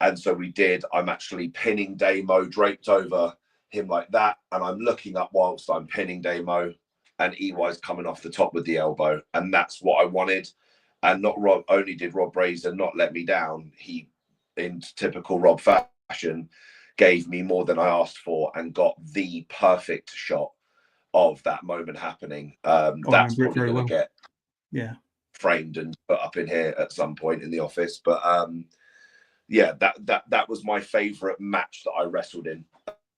And so we did. I'm actually pinning Damo draped over him like that. And I'm looking up whilst I'm pinning Damo, and EY's coming off the top with the elbow. And that's what I wanted. And not only did Rob Brazier not let me down, he, in typical Rob fashion, gave me more than I asked for and got the perfect shot of that moment happening. That's probably going to get framed and put up in here at some point in the office. But that was my favorite match that I wrestled in.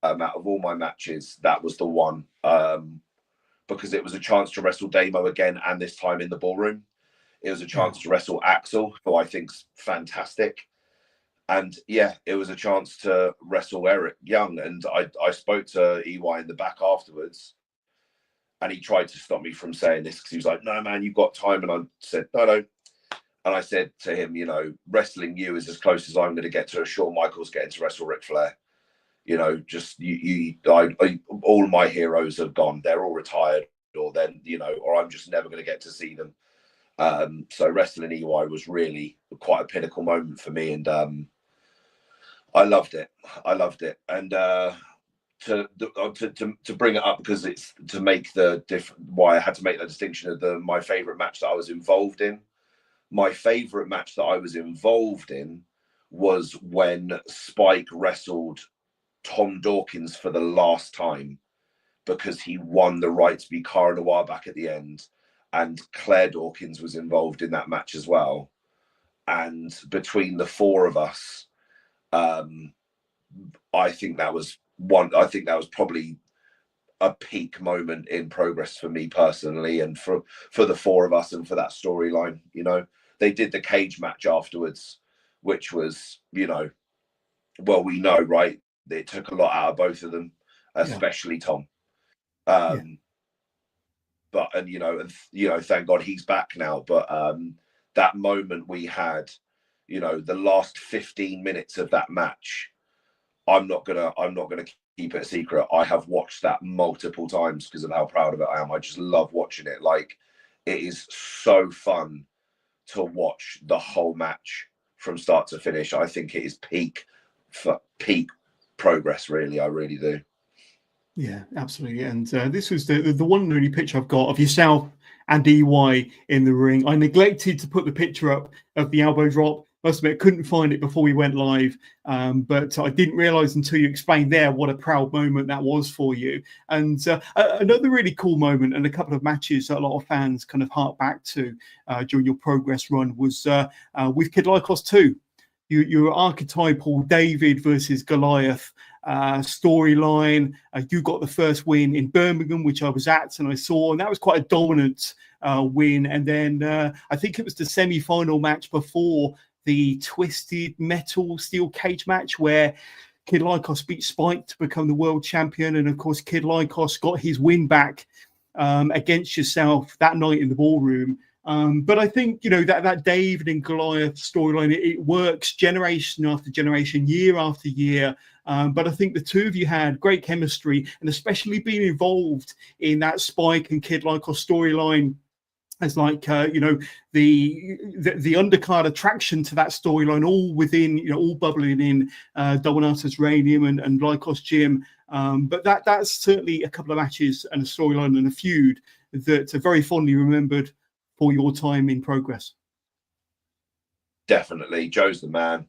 Out of all my matches, that was the one, because it was a chance to wrestle Damo again, and this time in the ballroom. It was a chance to wrestle Axel, who I think's fantastic. And it was a chance to wrestle Eric Young. And I spoke to EY in the back afterwards, and he tried to stop me from saying this because he was like, "No, man, you've got time." And I said, "No." And I said to him, wrestling you is as close as I'm going to get to a Shawn Michaels getting to wrestle Ric Flair. All my heroes have gone. They're all retired, or or I'm just never going to get to see them. So wrestling EY was really quite a pinnacle moment for me, and I loved it. And to bring it up, because it's to make why I had to make the distinction of my favorite match that I was involved in. My favorite match that I was involved in was when Spike wrestled Tom Dawkins for the last time, because he won the right to be Cara Noir back at the end. And Claire Dawkins was involved in that match as well. And between the four of us, I think that was probably a peak moment in Progress for me personally, and for the four of us, and for that storyline. They did the cage match afterwards, which was, well, we know, right? It took a lot out of both of them, especially Tom. But thank God he's back now. But that moment we had, the last 15 minutes of that match, I'm not gonna keep it a secret. I have watched that multiple times because of how proud of it I am. I just love watching it. Like, it is so fun to watch the whole match from start to finish. I think it is peak Progress, really. I really do. Yeah, absolutely. And this was the one and only picture I've got of yourself and EY in the ring. I neglected to put the picture up of the elbow drop. Must admit, couldn't find it before we went live. But I didn't realize until you explained there what a proud moment that was for you. And another really cool moment, and a couple of matches that a lot of fans kind of hark back to during your Progress run, was with Kid Lycos 2. your archetypal David versus Goliath storyline. You got the first win in Birmingham, which I was at and I saw, and that was quite a dominant win. And then I think it was the semi-final match before the Twisted Metal Steel Cage match where Kid Lycos beat Spike to become the world champion. And of course, Kid Lycos got his win back against yourself that night in the ballroom. But I think, that David and Goliath storyline, it works generation after generation, year after year. But I think the two of you had great chemistry, and especially being involved in that Spike and Kid Lycos storyline as like the undercard attraction to that storyline, all within, all bubbling in Dominata's Radium and Lycos Gym. But that's certainly a couple of matches and a storyline and a feud that are very fondly remembered for your time in Progress. Definitely, Joe's the man.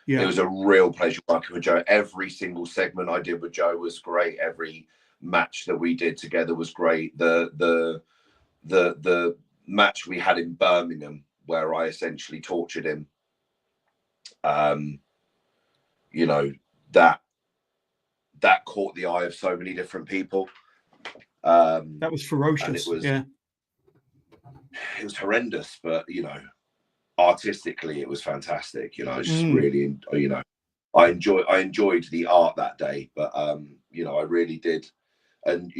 Yeah. It was a real pleasure working with Joe. Every single segment I did with Joe was great. Every match that we did together was great. The match we had in Birmingham where I essentially tortured him, that caught the eye of so many different people. That was ferocious. It was horrendous, but artistically it was fantastic. It's just really, I enjoyed the art that day, but I really did. And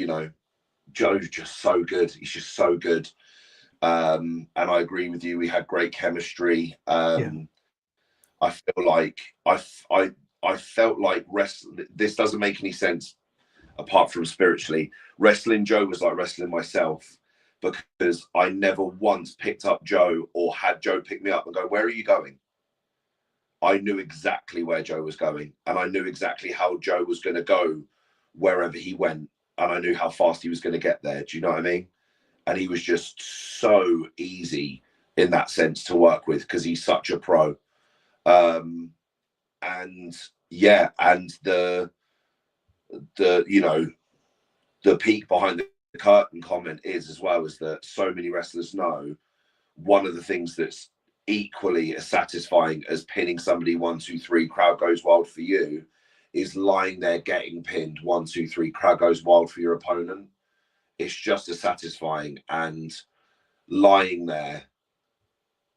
Joe's just so good. He's just so good. And I agree with you. We had great chemistry. I feel like I felt like wrestling. This doesn't make any sense apart from spiritually. Wrestling Joe was like wrestling myself, because I never once picked up Joe or had Joe pick me up and go, "Where are you going?" I knew exactly where Joe was going, and I knew exactly how Joe was going to go wherever he went, and I knew how fast he was going to get there. Do you know what I mean? And he was just so easy in that sense to work with because he's such a pro. And the peek behind the curtain comment is as well as that so many wrestlers know one of the things that's equally as satisfying as pinning somebody 1, 2, 3, crowd goes wild for you, is lying there getting pinned 1, 2, 3, crowd goes wild for your opponent. It's just as satisfying, and lying there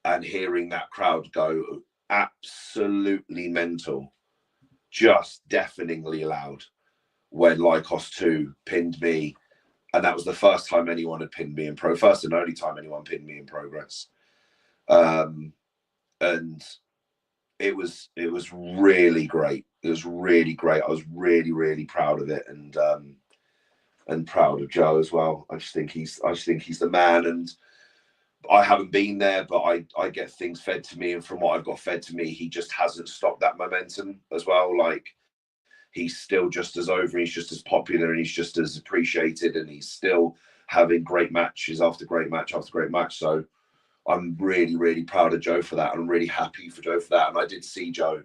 and hearing that crowd go absolutely mental, just deafeningly loud when Lycos 2 pinned me. And that was the first time anyone had pinned me in first and only time anyone pinned me in Progress. And it was really great. It was really great. I was really, really proud of it, and proud of Joe as well. I just think he's the man. And I haven't been there, but I get things fed to me, and from what I've got fed to me, he just hasn't stopped that momentum as well. Like, he's still just as over, he's just as popular, and he's just as appreciated, and he's still having great matches after great match after great match. So I'm really, really proud of Joe for that. I'm really happy for Joe for that. And I did see Joe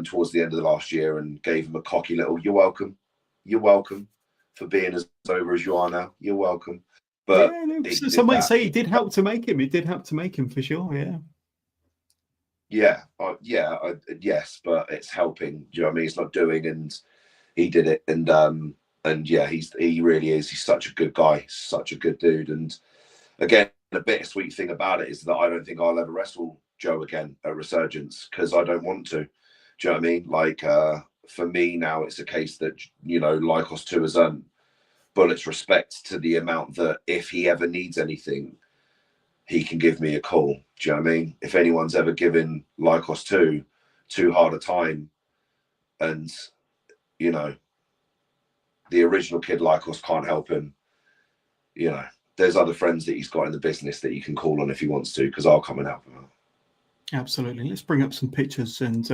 towards the end of the last year and gave him a cocky little, "You're welcome. You're welcome for being as over as you are now. You're welcome." But some might say it did help to make him. It did help to make him for sure. Yes, but it's helping. Do you know what I mean? It's not doing, and he did it, and he really is. He's such a good guy, such a good dude. And again, the bittersweet thing about it is that I don't think I'll ever wrestle Joe again at Resurgence because I don't want to. Do you know what I mean? Like, for me now, it's a case that Lycos 2 has earned Bullet's respect to the amount that if he ever needs anything, he can give me a call. Do you know what I mean? If anyone's ever given Lycos 2 too hard a time, and the original Kid Lycos can't help him, there's other friends that he's got in the business that he can call on if he wants to, because I'll come and help him out. Absolutely. Let's bring up some pictures, and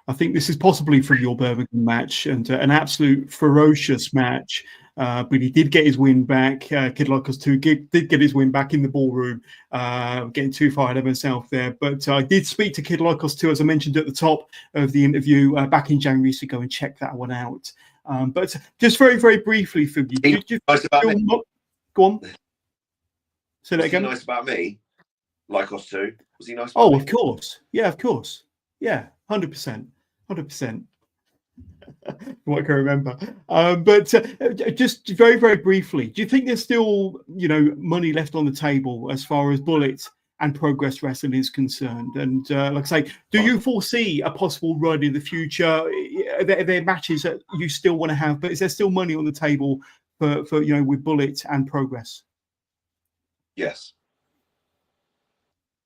I think this is possibly from your Birmingham match, and an absolute ferocious match. But he did get his win back. Kid Lycos 2 did get his win back in the ballroom, getting too far ahead of himself there. But I did speak to Kid Lycos 2, as I mentioned at the top of the interview, back in January, so go and check that one out. But just very, very briefly for you. Go on. Say that again. Was he nice about me? Lycos 2? Was he nice about me? me? Of course. Yeah, of course. Yeah, 100%, 100%. What I can remember. But just very, very briefly, do you think there's still, money left on the table as far as Bullet and Progress Wrestling is concerned? And like I say, do you foresee a possible run in the future? Are there matches that you still want to have, but is there still money on the table for with Bullet and Progress? Yes.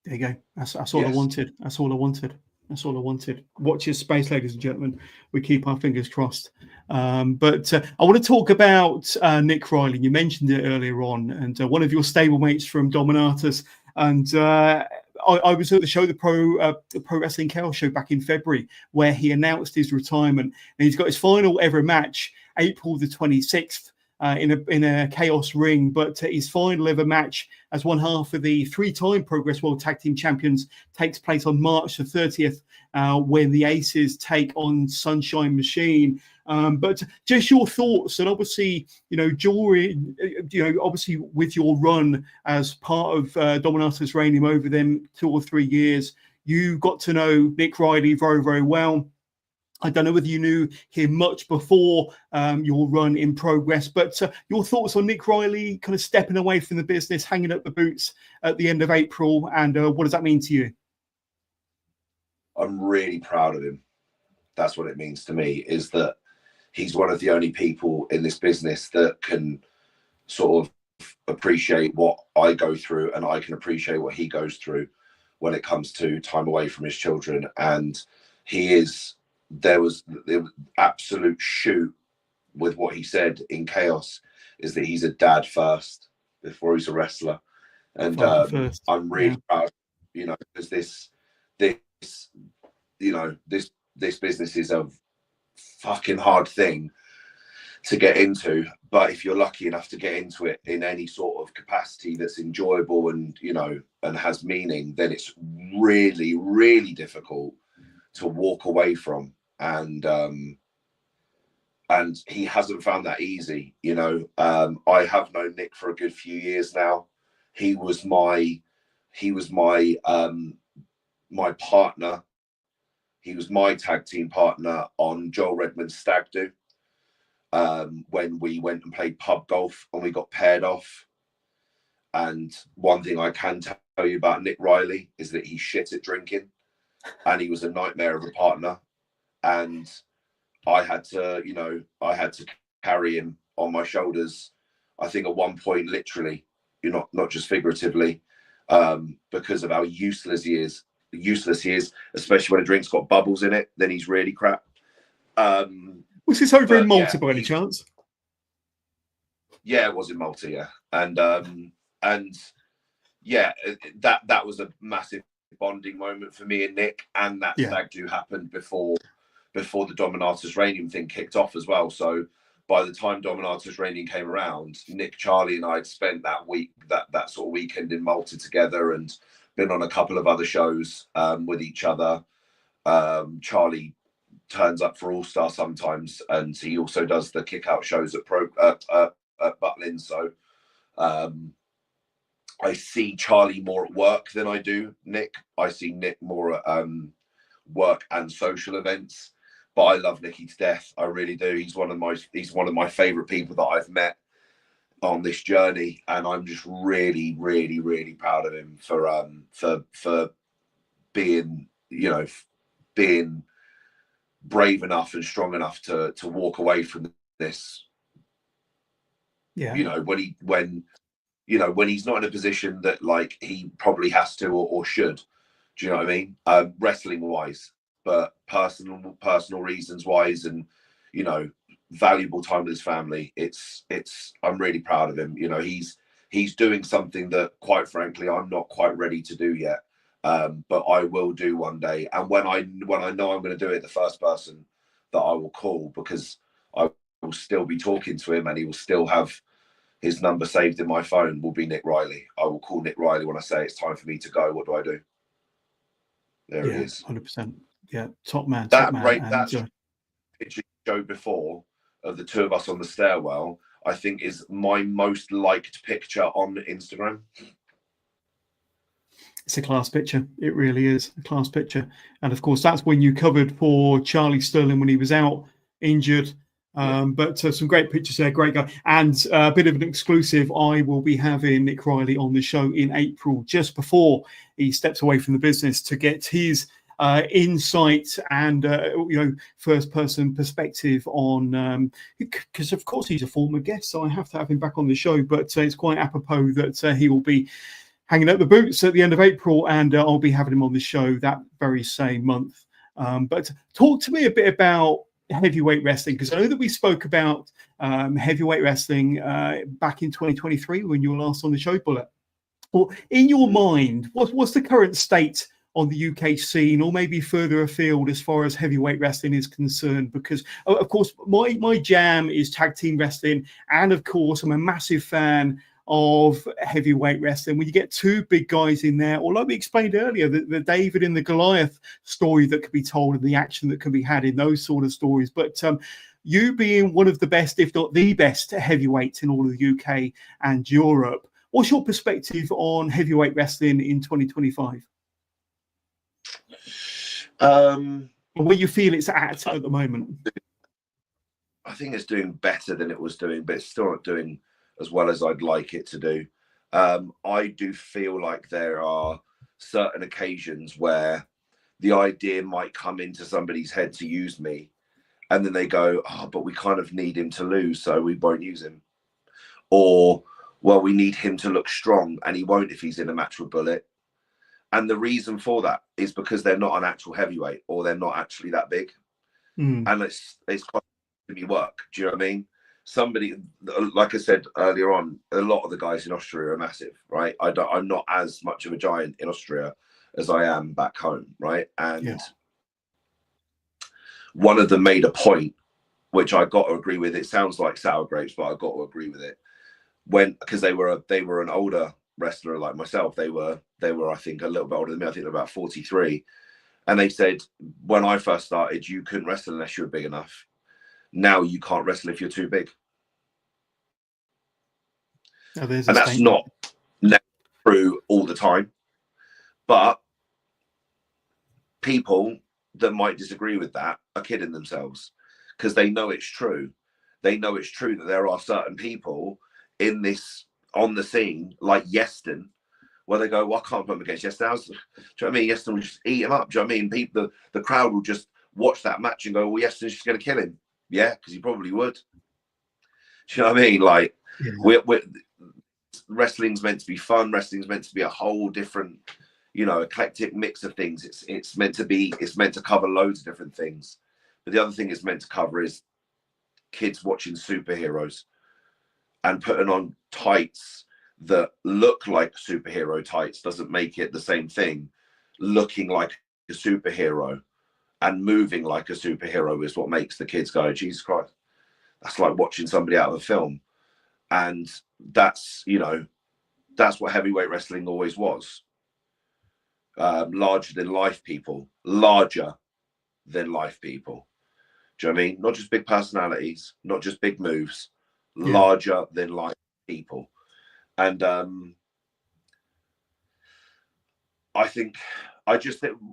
There you go. That's all I wanted. That's all I wanted. That's all I wanted. Watch your space, ladies and gentlemen. We keep our fingers crossed. But I want to talk about Nick Riley. You mentioned it earlier on, and one of your stablemates from Dominatus. And I was at the show, the Pro Wrestling Chaos show back in February, where he announced his retirement. And he's got his final ever match, April the 26th. In a Chaos ring, but his final ever match as one half of the 3-time Progress World Tag Team Champions takes place on March the 30th, when the Aces take on Sunshine Machine. But just your thoughts, and obviously, during, obviously with your run as part of Dominatus Reignium over them 2 or 3 years, you got to know Nick Riley very, very well. I don't know whether you knew him much before your run in Progress, but your thoughts on Nick Riley kind of stepping away from the business, hanging up the boots at the end of April, and what does that mean to you? I'm really proud of him. That's what it means to me, is that he's one of the only people in this business that can sort of appreciate what I go through, and I can appreciate what he goes through when it comes to time away from his children. And there was the absolute shoot with what he said in Chaos, is that he's a dad first before he's a wrestler. And I'm really proud, because this business is a fucking hard thing to get into, but if you're lucky enough to get into it in any sort of capacity that's enjoyable and and has meaning, then it's really, really difficult to walk away from. And he hasn't found that easy. I have known Nick for a good few years now. He was my my partner. He was my tag team partner on Joel Redmond's Stag Do, when we went and played pub golf and we got paired off. And one thing I can tell you about Nick Riley is that he's shit at drinking, and he was a nightmare of a partner. And I had to carry him on my shoulders, I think at one point, literally, not just figuratively, because of how useless he is, especially when a drink's got bubbles in it, then he's really crap. Was this over in Malta by any chance? Yeah, it was in Malta, yeah. And yeah, that was a massive bonding moment for me and Nick, and that Stag Do happened before the Dominatus Reignium thing kicked off as well. So by the time Dominatus Reignium came around, Nick, Charlie, and I had spent that week, that sort of weekend in Malta together, and been on a couple of other shows with each other. Charlie turns up for All Star sometimes, and he also does the kick out shows at Butlin. So I see Charlie more at work than I do Nick. I see Nick more at work and social events. But I love Nicky to death. I really do. He's one of my favorite people that I've met on this journey, and I'm just really, really, really proud of him for being, being brave enough and strong enough to walk away from this. Yeah. When he's not in a position that like he probably has to or should. Do you know what I mean? Wrestling wise, but personal reasons wise, and valuable time with his family. I'm really proud of him. He's doing something that, quite frankly, I'm not quite ready to do yet, but I will do one day. And when I know I'm going to do it, the first person that I will call, because I will still be talking to him and he will still have his number saved in my phone, will be Nick Riley. I will call Nick Riley when I say it's time for me to go. What do I do? There it is. 100%. Yeah, top man. That picture you showed before of the two of us on the stairwell, I think is my most liked picture on Instagram. It's a class picture. It really is a class picture. And of course, that's when you covered for Charlie Sterling when he was out injured. But some great pictures there. Great guy. And a bit of an exclusive. I will be having Nick Riley on the show in April, just before he steps away from the business, to get his insight and first person perspective on, because of course he's a former guest, so I have to have him back on the show. But it's quite apropos that he will be hanging up the boots at the end of April, and I'll be having him on the show that very same month. But talk to me a bit about heavyweight wrestling, because I know that we spoke about heavyweight wrestling back in 2023 when you were last on the show, Bullet. Well, in your mind, what's the current state on the UK scene, or maybe further afield as far as heavyweight wrestling is concerned? Because of course my jam is tag team wrestling, and of course I'm a massive fan of heavyweight wrestling. When you get two big guys in there, or like we explained earlier, the David and the Goliath story that could be told, and the action that can be had in those sort of stories. But you being one of the best, if not the best, heavyweights in all of the UK and Europe, what's your perspective on heavyweight wrestling in 2025? Where you feel it's at the moment? I think it's doing better than it was doing, but it's still not doing as well as I'd like it to do. I do feel like there are certain occasions where the idea might come into somebody's head to use me, and then they go, oh, but we kind of need him to lose, so we won't use him. Or, well, we need him to look strong, and he won't if he's in a match with Bullet. And the reason for that is because they're not an actual heavyweight, or they're not actually that big. And it's quite to me work. Do you know what I mean? Somebody, like I said earlier on, a lot of the guys in Austria are massive, right? I'm not as much of a giant in Austria as I am back home, right? And one of them made a point, which I got to agree with. It sounds like sour grapes, but I got to agree with it. Because they were an older wrestler like myself. They were I think a little bit older than me. I think they're about 43. And they said, when I first started, you couldn't wrestle unless you were big enough. Now you can't wrestle if you're too big. Oh, and that's not true all the time. But people that might disagree with that are kidding themselves, because they know it's true. They know it's true that there are certain people on the scene, like Yeston, where they go, well, I can't put him against Yeston. Do you know what I mean? Yeston will just eat him up. Do you know what I mean? People, the crowd will just watch that match and go, well, Yeston's just going to kill him. Yeah, because he probably would. Do you know what I mean? Like, wrestling's meant to be fun. Wrestling's meant to be a whole different, eclectic mix of things. It's meant to cover loads of different things. But the other thing it's meant to cover is kids watching superheroes and putting on tights that look like superhero tights doesn't make it the same thing. Looking like a superhero and moving like a superhero is what makes the kids go, Jesus Christ. That's like watching somebody out of a film. And that's what heavyweight wrestling always was. Larger than life people. Larger than life people. Do you know what I mean? Not just big personalities, not just big moves. Larger than life people. And I think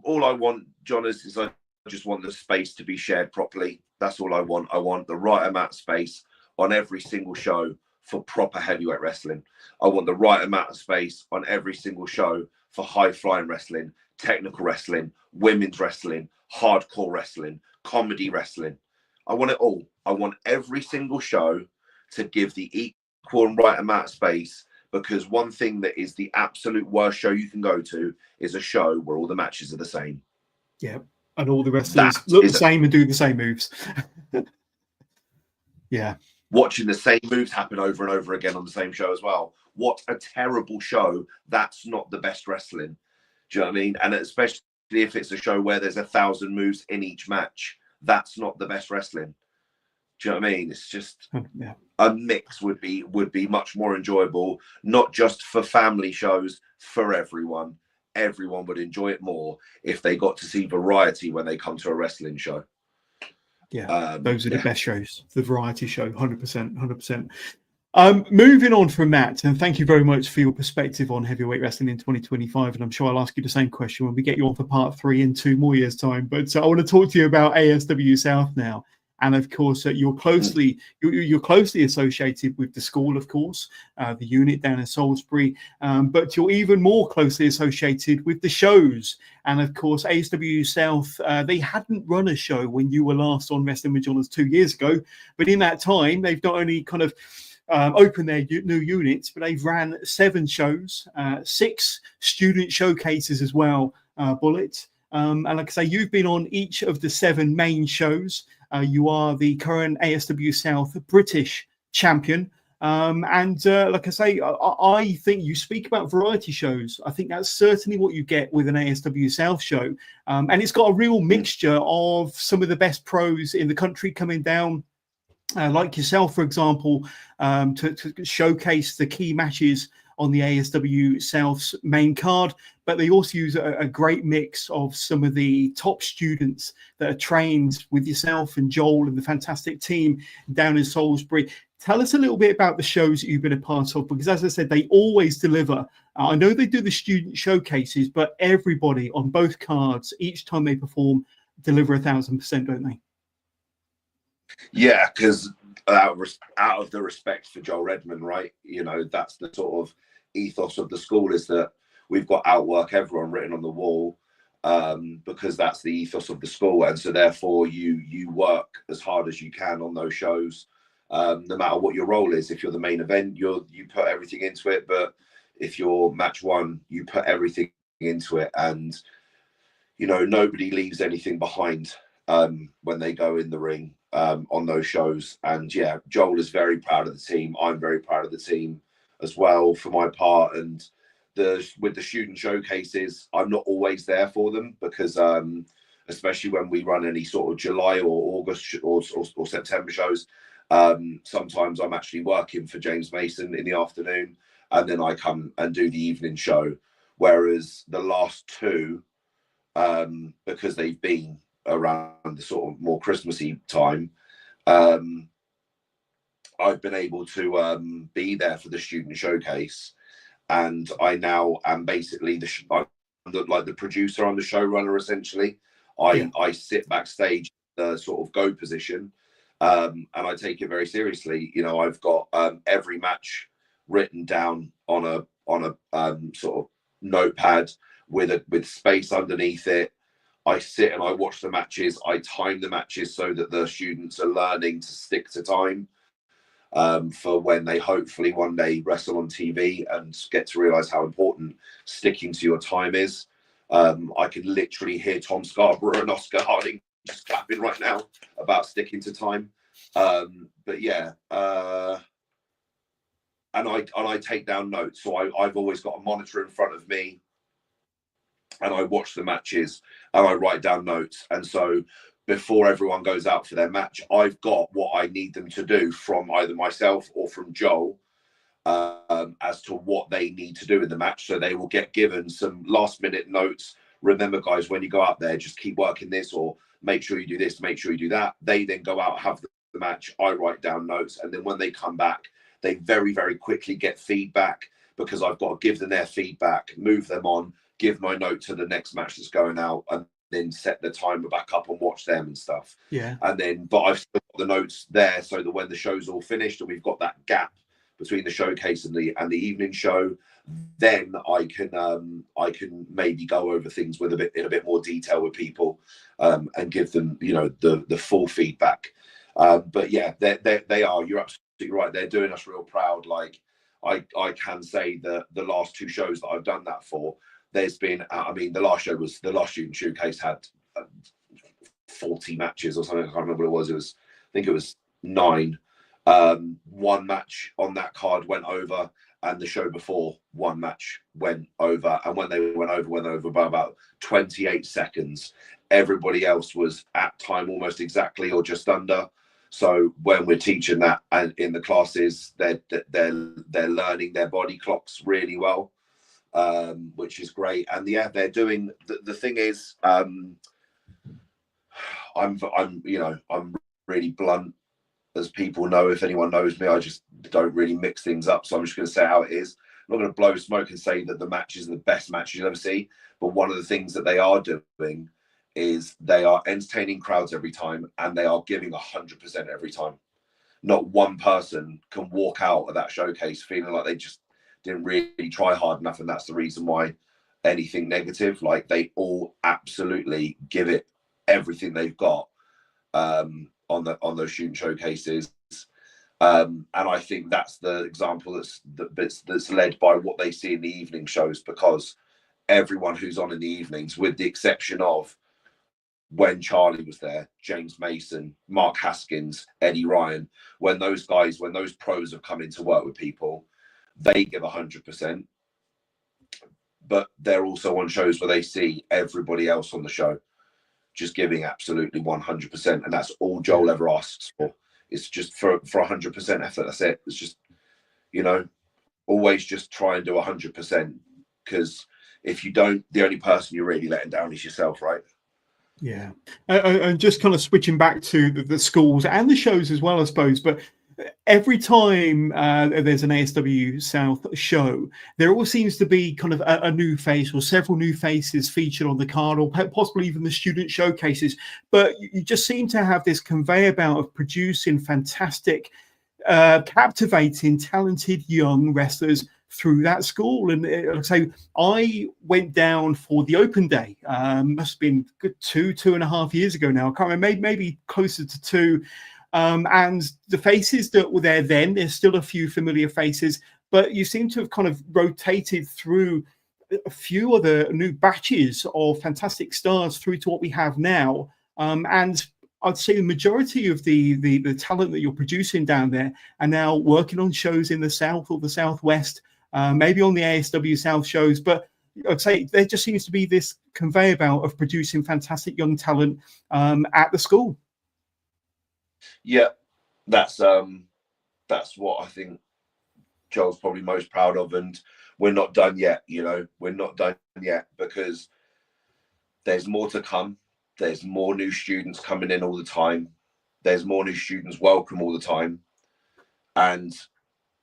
all I want, John, is I just want the space to be shared properly. That's all I want. I want the right amount of space on every single show for proper heavyweight wrestling. I want the right amount of space on every single show for high flying wrestling, technical wrestling, women's wrestling, hardcore wrestling, comedy wrestling. I want it all. I want every single show to give the equal and right amount of space, because one thing that is the absolute worst show you can go to is a show where all the matches are the same. Yeah. And all the wrestlers look the same and do the same moves. Yeah. Watching the same moves happen over and over again on the same show as well. What a terrible show. That's not the best wrestling. Do you know what I mean? And especially if it's a show where there's 1,000 moves in each match, that's not the best wrestling. Do you know what I mean? It's just a mix would be much more enjoyable, not just for family shows, for everyone. Everyone would enjoy it more if they got to see variety when they come to a wrestling show. Yeah, those are the best shows, the variety show, 100%, 100%. Moving on from that, and thank you very much for your perspective on heavyweight wrestling in 2025. And I'm sure I'll ask you the same question when we get you on for part 3 in 2 more years' time. But I want to talk to you about ASW South now. And of course, you're closely associated with the school, of course, the unit down in Salisbury, but you're even more closely associated with the shows. And of course, ASW South, they hadn't run a show when you were last on Wrestling with Johners 2 years ago, but in that time, they've not only kind of opened their new units, but they've ran 7 shows, 6 student showcases as well, Bullet. And like I say, you've been on each of the 7 main shows. You are the current ASW South British champion. And like I say, I think you speak about variety shows. I think that's certainly what you get with an ASW South show. And it's got a real mixture of some of the best pros in the country coming down, like yourself, for example, to showcase the key matches on the ASW South's main card, but they also use a great mix of some of the top students that are trained with yourself and Joel and the fantastic team down in Salisbury. Tell us a little bit about the shows that you've been a part of, because as I said, they always deliver. I know they do the student showcases, but everybody on both cards, each time they perform, deliver 1,000%, don't they? Yeah, because out of the respect for Joel Redmond, right? You know, that's the sort of ethos of the school, is that we've got outwork everyone written on the wall, because that's the ethos of the school. And so therefore you work as hard as you can on those shows, no matter what your role is. If you're the main event, you put everything into it, but if you're match 1, you put everything into it. And you know, nobody leaves anything behind when they go in the ring on those shows. And yeah, Joel is very proud of the team. I'm very proud of the team as well for my part. And with the student showcases, I'm not always there for them, because especially when we run any sort of July or August or September shows, sometimes I'm actually working for James Mason in the afternoon, and then I come and do the evening show. Whereas the last 2, because they've been around the sort of more Christmassy time, I've been able to be there for the student showcase, and I now am basically like the producer, on the showrunner essentially. I sit backstage, the sort of go position, and I take it very seriously. You know, I've got every match written down on a sort of notepad with space underneath it. I sit and I watch the matches. I time the matches so that the students are learning to stick to time, for when they hopefully one day wrestle on TV and get to realize how important sticking to your time is. I can literally hear Tom Scarborough and Oscar Harding just clapping right now about sticking to time. But yeah, and I take down notes. So I've always got a monitor in front of me, and I watch the matches and I write down notes. And so before everyone goes out for their match, I've got what I need them to do from either myself or from Joel, as to what they need to do in the match. So they will get given some last minute notes. Remember, guys, when you go out there, just keep working this, or make sure you do this, make sure you do that. They then go out, have the match. I write down notes. And then when they come back, they very, very quickly get feedback, because I've got to give them their feedback, move them on, give my note to the next match that's going out, and then set the timer back up and watch them and stuff. Yeah. And then, but I've still got the notes there so that when the show's all finished and we've got that gap between the showcase and the evening show, then I can maybe go over things in a bit more detail with people, and give them, you know, the full feedback. But yeah, they are. You're absolutely right. They're doing us real proud. Like I can say that the last 2 shows that I've done that for, there's been, I mean, the last student showcase had 40 matches or something. I can't remember what it was. I think it was 9. 1 match on that card went over, and the show before, 1 match went over. And when they went over by about 28 seconds. Everybody else was at time almost exactly or just under. So when we're teaching that and in the classes, they're learning their body clocks really well. Which is great. And yeah, they're doing the thing is, I'm really blunt as people know, if anyone knows me, I just don't really mix things up. So I'm just going to say how it is. I'm not going to blow smoke and say that the matches are the best matches you'll ever see. But one of the things that they are doing is they are entertaining crowds every time, and they are giving 100% every time. Not one person can walk out of that showcase feeling like they just didn't really try hard enough, and that's the reason why anything negative. Like, they all absolutely give it everything they've got on those shooting showcases. And I think that's the example that's led by what they see in the evening shows, because everyone who's on in the evenings, with the exception of when Charlie was there, James Mason, Mark Haskins, Eddie Ryan, when those pros have come in to work with people, they give 100%. But they're also on shows where they see everybody else on the show just giving absolutely 100%. And that's all Joel ever asks for. It's just for 100% effort. That's it. It's just, always just try and do 100%. Because if you don't, the only person you're really letting down is yourself, right? Yeah. And just kind of switching back to the schools and the shows as well, I suppose. But every time there's an ASW South show, there always seems to be kind of a new face or several new faces featured on the card, or possibly even the student showcases. But you just seem to have this conveyor belt of producing fantastic, captivating, talented young wrestlers through that school. And so I went down for the open day, must have been good 2.5 years ago now. I can't remember, maybe closer to 2. And the faces that were there then, there's still a few familiar faces, but you seem to have kind of rotated through a few other new batches of fantastic stars through to what we have now. And I'd say the majority of the talent that you're producing down there are now working on shows in the South or the Southwest, maybe on the ASW South shows. But I'd say there just seems to be this conveyor belt of producing fantastic young talent at the school. Yeah, that's what I think Joel's probably most proud of, and we're not done yet. We're not done yet, because there's more to come. There's more new students coming in all the time. There's more new students welcome all the time, and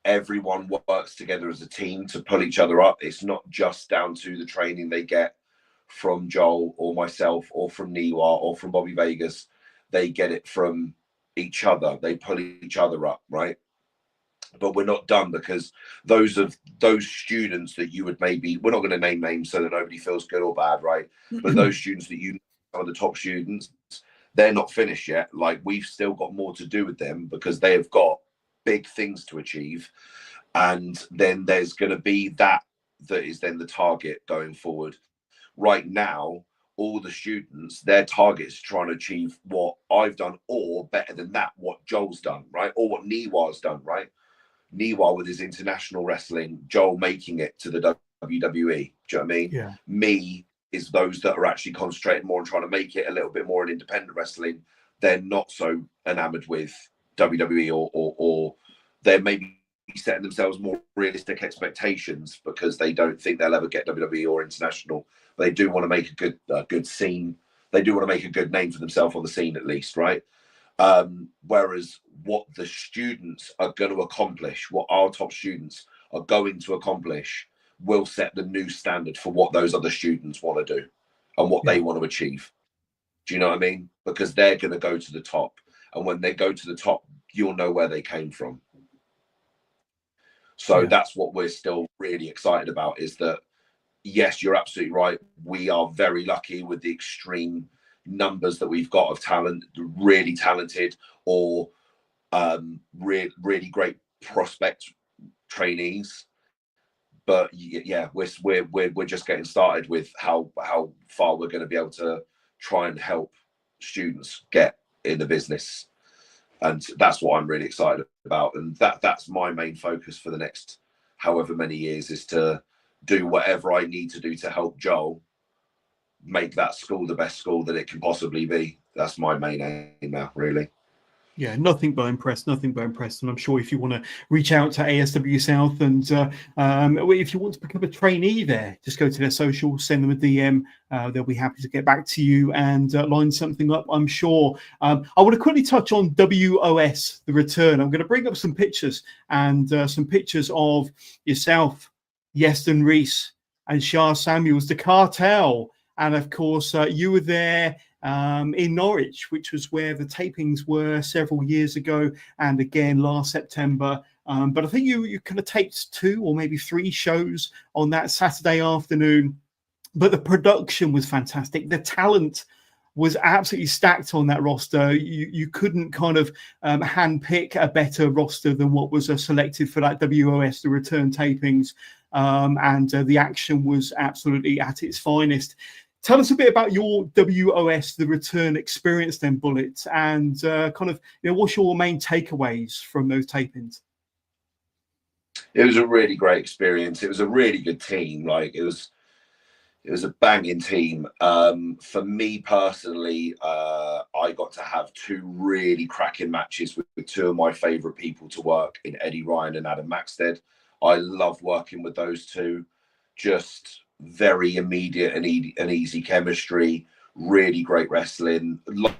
everyone works together as a team to pull each other up. It's not just down to the training they get from Joel or myself or from Niwa or from Bobby Vegas. They get it from each other. They pull each other up, right? But we're not done, because those students that you would maybe, we're not going to name names so that nobody feels good or bad, right? But those students that are the top students, they're not finished yet. Like, we've still got more to do with them, because they have got big things to achieve. And then there's going to be that is then the target going forward. Right now, all the students, their target's trying to achieve what I've done, or better than that, what Joel's done, right? Or what Niwa's done, right? Niwa with his international wrestling, Joel making it to the WWE. Do you know what I mean? Yeah. Me is those that are actually concentrating more and trying to make it a little bit more in independent wrestling. They're not so enamored with WWE, or they're maybe setting themselves more realistic expectations, because they don't think they'll ever get WWE or international. But they do want to make a good scene. They do want to make a good name for themselves on the scene, at least, right? Whereas what the students are going to accomplish, what our top students are going to accomplish, will set the new standard for what those other students want to do and what they want to achieve. Do you know what I mean? Because they're going to go to the top. And when they go to the top, you'll know where they came from. So that's what we're still really excited about, is that, yes, you're absolutely right. We are very lucky with the extreme numbers that we've got of talent, really talented or really great prospect trainees. But yeah, we're just getting started with how far we're going to be able to try and help students get in the business. And that's what I'm really excited about. And that's my main focus for the next however many years, is to do whatever I need to do to help Joel make that school the best school that it can possibly be. That's my main aim now, really. Yeah, nothing but impressed, nothing but impressed. And I'm sure if you want to reach out to ASW South and if you want to become a trainee there, just go to their social, send them a DM. They'll be happy to get back to you and line something up, I'm sure. I want to quickly touch on WOS, the return. I'm going to bring up some pictures and some pictures of yourself, Yeston Reese, and Shah Samuels, the cartel. And of course, you were there in Norwich, which was where the tapings were several years ago, and again last September. But I think you kind of taped 2 or maybe 3 shows on that Saturday afternoon. But the production was fantastic. The talent was absolutely stacked on that roster. You couldn't kind of handpick a better roster than what was selected for that WOS, the return tapings. And the action was absolutely at its finest. Tell us a bit about your WOS, the return experience then, Bullet, and kind of, what's your main takeaways from those tapings? It was a really great experience. It was a really good team. Like it was a banging team. For me personally, I got to have 2 really cracking matches with 2 of my favourite people to work in Eddie Ryan and Adam Maxted. I love working with those 2. Just very immediate and easy chemistry, really great wrestling.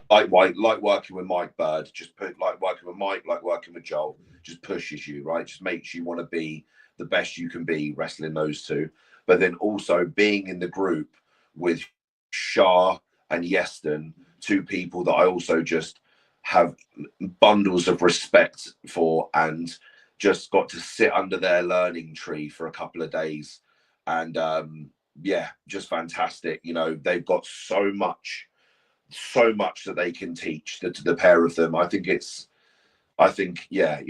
Like working with Mike Bird, like working with Mike, like working with Joel, just pushes you, right? Just makes you want to be the best you can be wrestling those 2. But then also being in the group with Shah and Yeston, 2 people that I also just have bundles of respect for, and just got to sit under their learning tree for a couple of days. And yeah, just fantastic. They've got so much that they can teach to the pair of them. I think, yeah,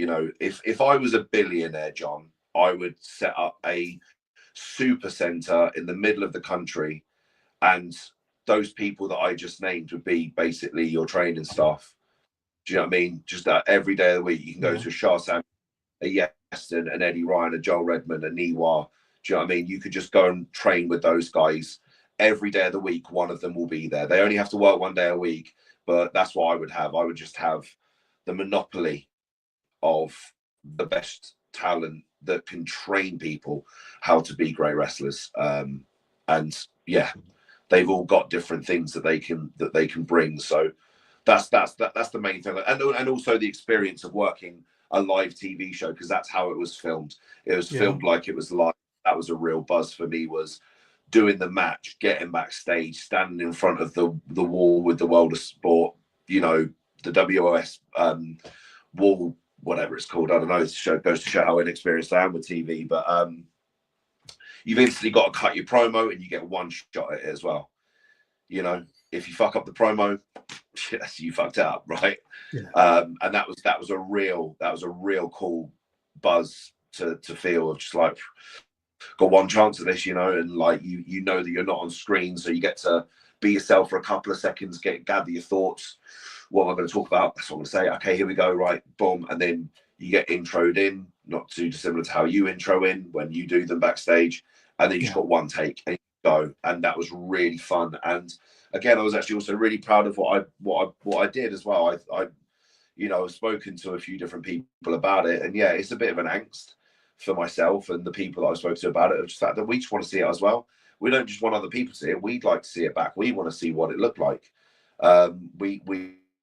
if I was a billionaire, John, I would set up a super center in the middle of the country, and those people that I just named would be basically your training staff. Do you know what I mean? Just that every day of the week you can go to a Shah Sam, a Yeston, an Eddie Ryan, a Joel Redmond, a Niwa. Do you know what I mean? You could just go and train with those guys every day of the week. One of them will be there. They only have to work 1 day a week, but that's what I would have. I would just have the monopoly of the best talent that can train people how to be great wrestlers. And yeah, they've all got different things that they can bring. So that's the main thing. And also the experience of working a live TV show, because that's how it was filmed. It was filmed like it was live. That was a real buzz for me, was doing the match, getting backstage, standing in front of the wall with the World of Sport, the WOS wall, whatever it's called. I don't know. It goes to show how inexperienced I am with TV. But you've instantly got to cut your promo, and you get one shot at it as well. If you fuck up the promo, you fucked it up, right? Yeah. And that was a real cool buzz to feel, of just like, got one chance at this, and like you know that you're not on screen, so you get to be yourself for a couple of seconds, gather your thoughts. What am I going to talk about? That's what I'm going to say. Okay, here we go. Right, boom, and then you get introed in, not too dissimilar to how you intro in when you do them backstage, and then you just got one take and you go, and that was really fun. And again, I was actually also really proud of what I did as well. I've spoken to a few different people about it, and yeah, it's a bit of an angst for myself and the people that I've spoken to about it, of just that we just want to see it as well. We don't just want other people to see it. We'd like to see it back. We want to see what it looked like. We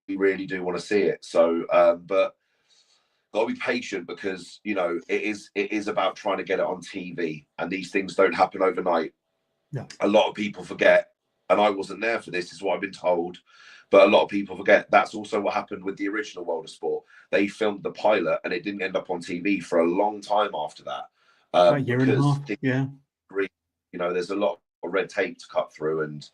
really do want to see it. So, but got to be patient, because it is about trying to get it on TV, and these things don't happen overnight. Yeah. A lot of people forget, and I wasn't there for this, is what I've been told. But a lot of people forget that's also what happened with the original World of Sport. They filmed the pilot, and it didn't end up on TV for a long time after that. A year and a half. Yeah. There's a lot of red tape to cut through, and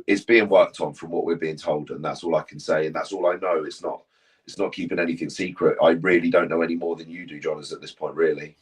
it's being worked on from what we're being told, and that's all I can say, and that's all I know. It's not keeping anything secret. I really don't know any more than you do, John, at this point, really.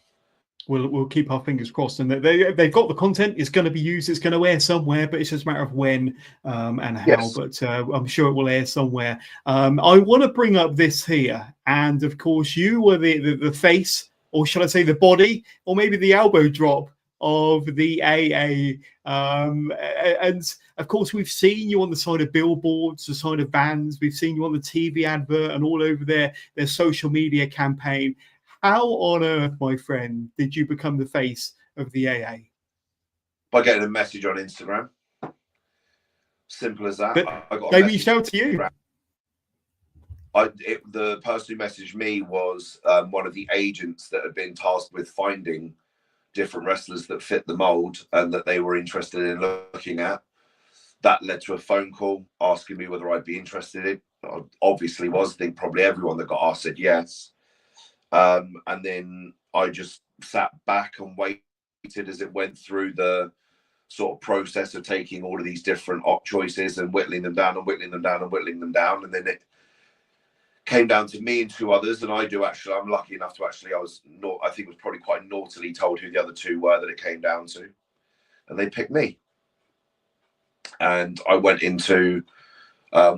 We'll keep our fingers crossed, and they've got the content. It's going to be used. It's going to air somewhere, but it's just a matter of when and how. Yes. But I'm sure it will air somewhere. I want to bring up this here, and of course, you were the face, or shall I say, the body, or maybe the elbow drop of the AA. And of course, we've seen you on the side of billboards, the side of vans. We've seen you on the TV advert and all over their social media campaign. How on earth, my friend, did you become the face of the AA? By getting a message on Instagram. Simple as that. I got a they message. Reached out to you. The person who messaged me was one of the agents that had been tasked with finding different wrestlers that fit the mold and that they were interested in looking at. That led to a phone call asking me whether I'd be interested in. I obviously was. I think probably everyone that got asked said yes. And then I just sat back and waited as it went through the sort of process of taking all of these different op choices and whittling them down and whittling them down and whittling them down. And then it came down to me and two others. And I'm lucky enough to actually, I think was probably quite naughtily told who the other two were that it came down to. And they picked me. And I went into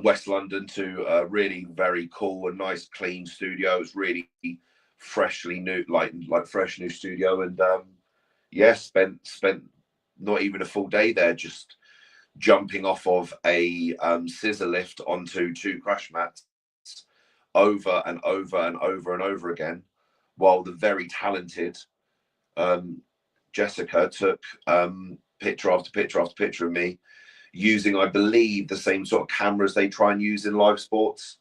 West London to a really very cool and nice, clean studio. It was really freshly new, like fresh new studio. And spent not even a full day there, just jumping off of a scissor lift onto two crash mats over and over and over and over again, while the very talented Jessica took picture after picture after picture of me using, I believe, the same sort of cameras they try and use in live sports.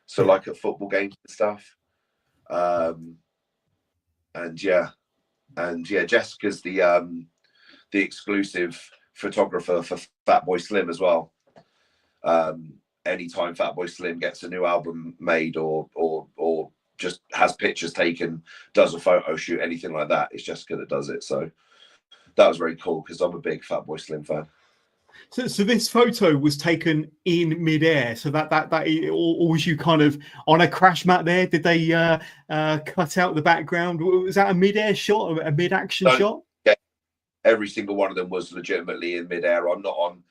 So like at football games and stuff. Jessica's the exclusive photographer for Fatboy Slim as well. Anytime Fatboy Slim gets a new album made or just has pictures taken, does a photo shoot, anything like that, it's Jessica that does it. So that was very cool because I'm a big Fatboy Slim fan. So this photo was taken in midair. So that or was you kind of on a crash mat there? Did they cut out the background? Was that a midair shot or a mid-action shot? Yeah, every single one of them was legitimately in midair. I'm not on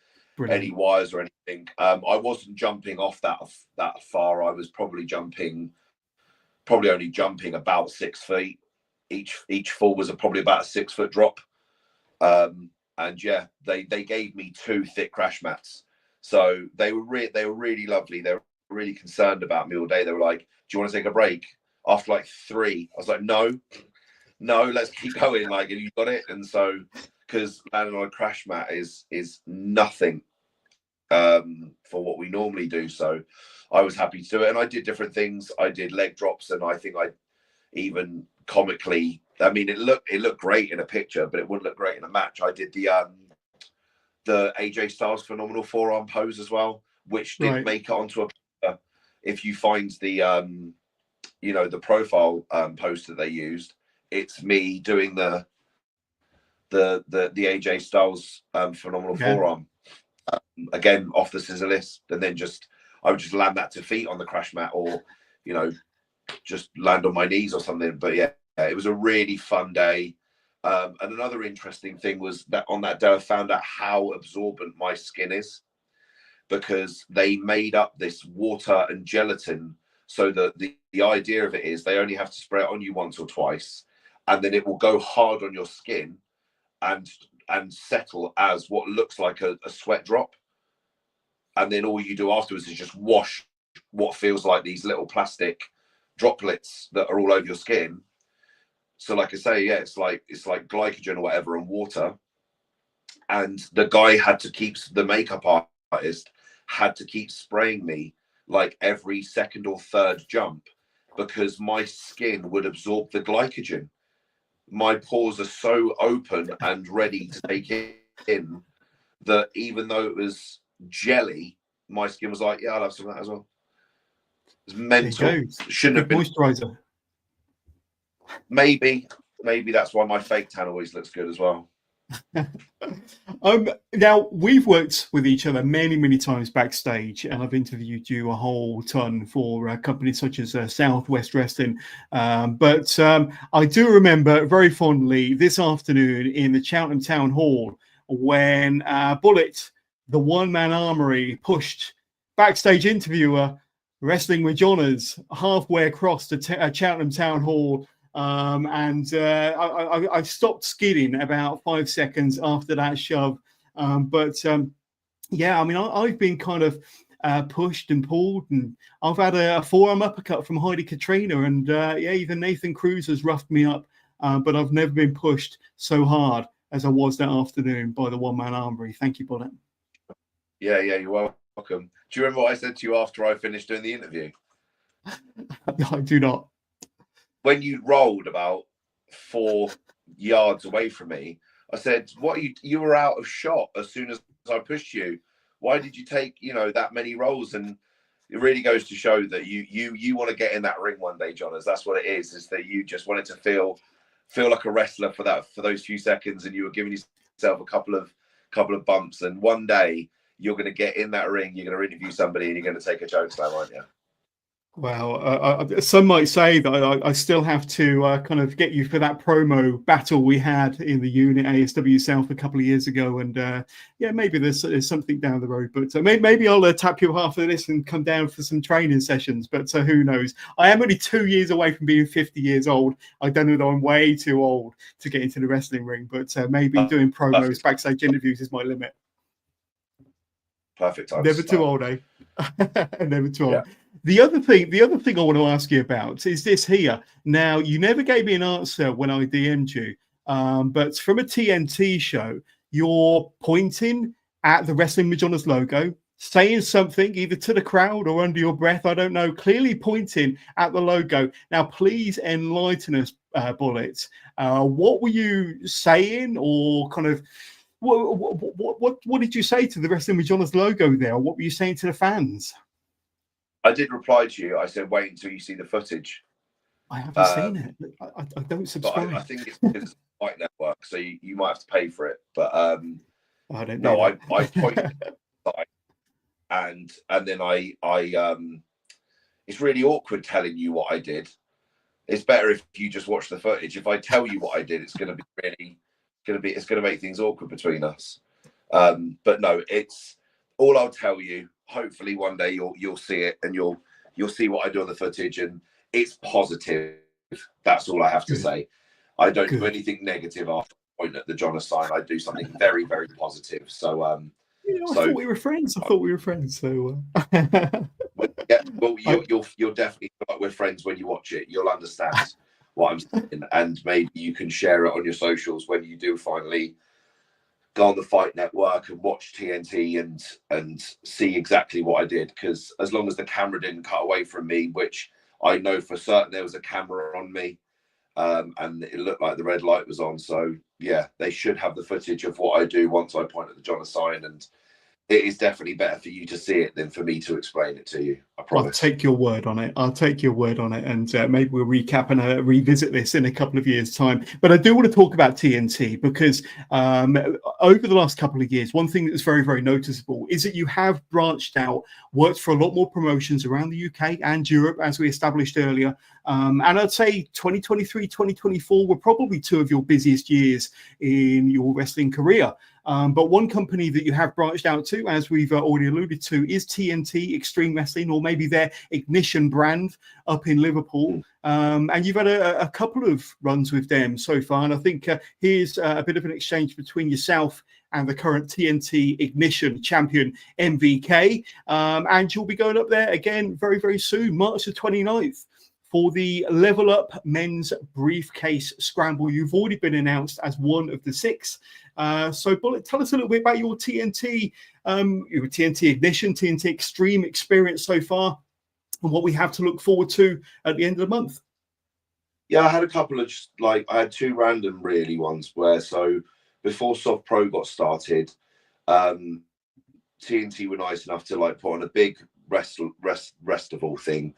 any wires or anything. I wasn't jumping off that far. I was probably only jumping about 6 feet. Each fall was probably about a 6 foot drop. And yeah, they gave me 2 thick crash mats. So they were really lovely. They were really concerned about me all day. They were like, "Do you want to take a break?" After like 3, I was like, no, let's keep going. Like, have you got it? And so, because landing on a crash mat is nothing for what we normally do. So I was happy to do it. And I did different things. I did leg drops, and I think I even comically, I mean, it looked great in a picture, but it wouldn't look great in a match. I did the AJ Styles phenomenal forearm pose as well, which did make it onto a. If you find the the profile post that they used, it's me doing the AJ Styles phenomenal forearm again off the scissor list, and then I would just land that to feet on the crash mat, or just land on my knees or something. But yeah, it was a really fun day. And another interesting thing was that on that day I found out how absorbent my skin is, because they made up this water and gelatin so that the idea of it is they only have to spray it on you once or twice, and then it will go hard on your skin and settle as what looks like a sweat drop. And then all you do afterwards is just wash what feels like these little plastic droplets that are all over your skin. So like I say, yeah, it's like glycogen or whatever and water. And the guy the makeup artist had to keep spraying me like every second or third jump, because my skin would absorb the glycogen. My pores are so open and ready to take it in that even though it was jelly, my skin was like, yeah, I'll have some of that as well. It's mental. Shouldn't have been moisturizer. Maybe that's why my fake tan always looks good as well. Now we've worked with each other many times backstage, and I've interviewed you a whole ton for companies such as Southwest Wrestling. But I do remember very fondly this afternoon in the Cheltenham Town Hall when Bullet, the One Man Armoury, pushed backstage interviewer Wrestling with Johners halfway across the Cheltenham Town Hall and I stopped skidding about 5 seconds after that shove. Yeah, I mean, I've been kind of pushed and pulled, and I've had a forearm uppercut from Heidi Katrina, and yeah, even Nathan Cruz has roughed me up, but I've never been pushed so hard as I was that afternoon by the One Man Armoury. Thank you, Bullet. Yeah, you're welcome. Do you remember what I said to you after I finished doing the interview? I do not. When you rolled about 4 yards away from me, I said, "What you were out of shot as soon as I pushed you. Why did you take that many rolls?" And it really goes to show that you want to get in that ring one day, Jonas. That's what it is that you just wanted to feel like a wrestler for those few seconds, and you were giving yourself a couple of bumps. And one day you're going to get in that ring, you're going to interview somebody, and you're going to take a choke slam, aren't you? Well, some might say that I still have to kind of get you for that promo battle we had in the unit ASW South a couple of years ago, and yeah, maybe there's something down the road. But maybe I'll tap you half of this and come down for some training sessions. But who knows? I am only 2 years away from being 50 years old. I don't know that I'm way too old to get into the wrestling ring, but maybe doing promos, backstage interviews is my limit. Perfect time. Never too old, eh? Never too old. Yeah. The other thing I want to ask you about is this here. Now, you never gave me an answer when I DM'd you, but from a TNT show, you're pointing at the Wrestling with Jonas logo, saying something either to the crowd or under your breath, I don't know, clearly pointing at the logo. Now, please enlighten us, Bullet. What were you saying, or kind of what did you say to the Wrestling with Jonas logo there? What were you saying to the fans? I did reply to you. I said, "Wait until you see the footage." I haven't seen it. I don't subscribe. I think it's a Fight Network, so you might have to pay for it. But I don't no, know. I pointed and then I it's really awkward telling you what I did. It's better if you just watch the footage. If I tell you what I did, it's going to make things awkward between us. But no, it's all I'll tell you. Hopefully one day you'll see it, and you'll see what I do on the footage, and it's positive. That's all I have to say. I don't do anything negative after I point at the Jonas sign. I do something very, very positive. So I thought we were friends. So you'll definitely feel like we're friends when you watch it. You'll understand what I'm saying, and maybe you can share it on your socials when you do finally go on the Fight Network and watch TNT and see exactly what I did. Because as long as the camera didn't cut away from me, which I know for certain there was a camera on me, and it looked like the red light was on. So yeah, they should have the footage of what I do once I point at the Jonas sign, and it is definitely better for you to see it than for me to explain it to you. I promise. I'll take your word on it. And maybe we'll recap and revisit this in a couple of years' time. But I do want to talk about TNT because over the last couple of years, one thing that's very, very noticeable is that you have branched out, worked for a lot more promotions around the UK and Europe, as we established earlier. And I'd say 2023, 2024 were probably two of your busiest years in your wrestling career. But one company that you have branched out to, as we've already alluded to, is TNT Extreme Wrestling, or maybe their Ignition brand up in Liverpool. And you've had a couple of runs with them so far. And I think here's a bit of an exchange between yourself and the current TNT Ignition champion, MVK. And you'll be going up there again very, very soon, March the 29th. For the Level Up Men's Briefcase Scramble. You've already been announced as one of the 6. So, Bullet, tell us a little bit about your TNT Ignition, TNT Extreme experience so far, and what we have to look forward to at the end of the month. Yeah, I had a couple of I had 2 random really ones where, so before Soft Pro got started, TNT were nice enough to put on a big restival thing.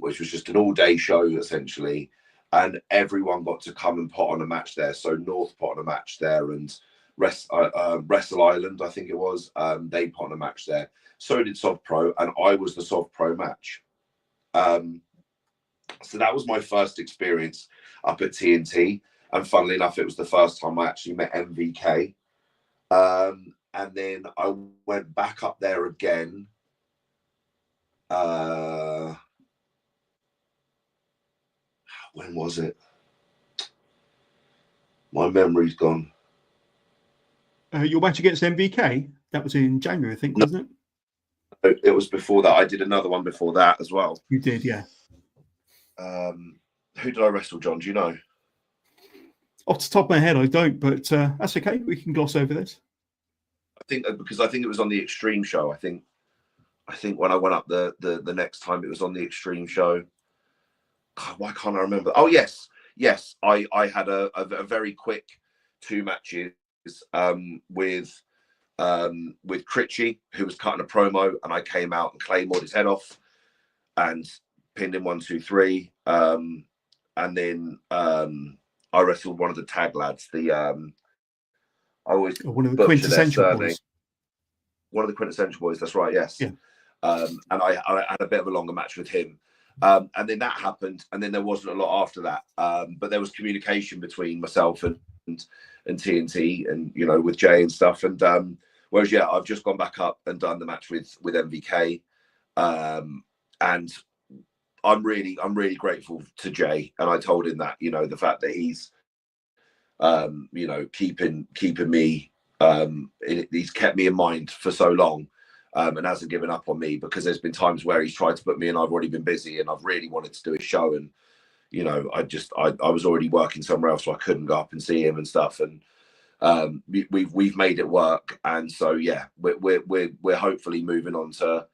Which was just an all-day show essentially, and everyone got to come and put on a match there. So North put on a match there, and Wrestle Island, I think it was, they put on a match there. So did Soft Pro, and I was the Soft Pro match. So that was my first experience up at TNT, and funnily enough, it was the first time I actually met MVK. And then I went back up there again. when was it? My memory's gone. Your match against MVK, that was in January, I think, wasn't it? It was before that. I did another one before that as well. You did, yeah. Who did I wrestle, John? Do you know? Off the top of my head, I don't, but that's okay. We can gloss over this. I think because I think it was on the Extreme show. I think when I went up the next time, it was on the Extreme show. God, why can't I remember? Oh yes. I had a very quick 2 matches with Critchy, who was cutting a promo, and I came out and claymored his head off and pinned him 1, 2, 3. And then I wrestled one of the tag lads. I always one of the quintessential boys. One of the quintessential boys. That's right. Yes. Yeah. And I had a bit of a longer match with him. And then that happened, and then there wasn't a lot after that. But there was communication between myself and TNT, and with Jay and stuff. And whereas I've just gone back up and done the match with MVK, and I'm really grateful to Jay. And I told him that the fact that he's keeping me, he's kept me in mind for so long. And hasn't given up on me, because there's been times where he's tried to put me in, I've already been busy and I've really wanted to do a show, and I was already working somewhere else, so I couldn't go up and see him and stuff. And we've made it work, and so we're hopefully moving on to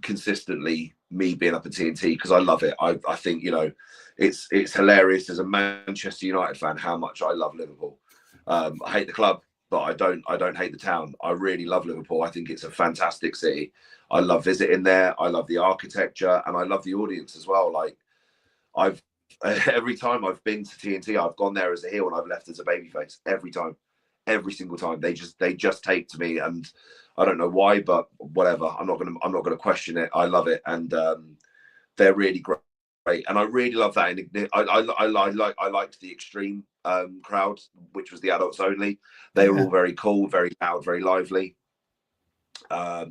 consistently me being up at TNT, because I love it. I think it's hilarious as a Manchester United fan how much I love Liverpool. I hate the club, but I don't hate the town. I really love Liverpool. I think it's a fantastic city. I love visiting there. I love the architecture, and I love the audience as well. Like, every time I've been to TNT, I've gone there as a heel and I've left as a babyface. Every single time. They just take to me, and I don't know why, but whatever. I'm not gonna question it. I love it, and they're really great. And I really love that. I liked the Extreme crowd, which was the adults only. They were all very cool, very loud, very lively. But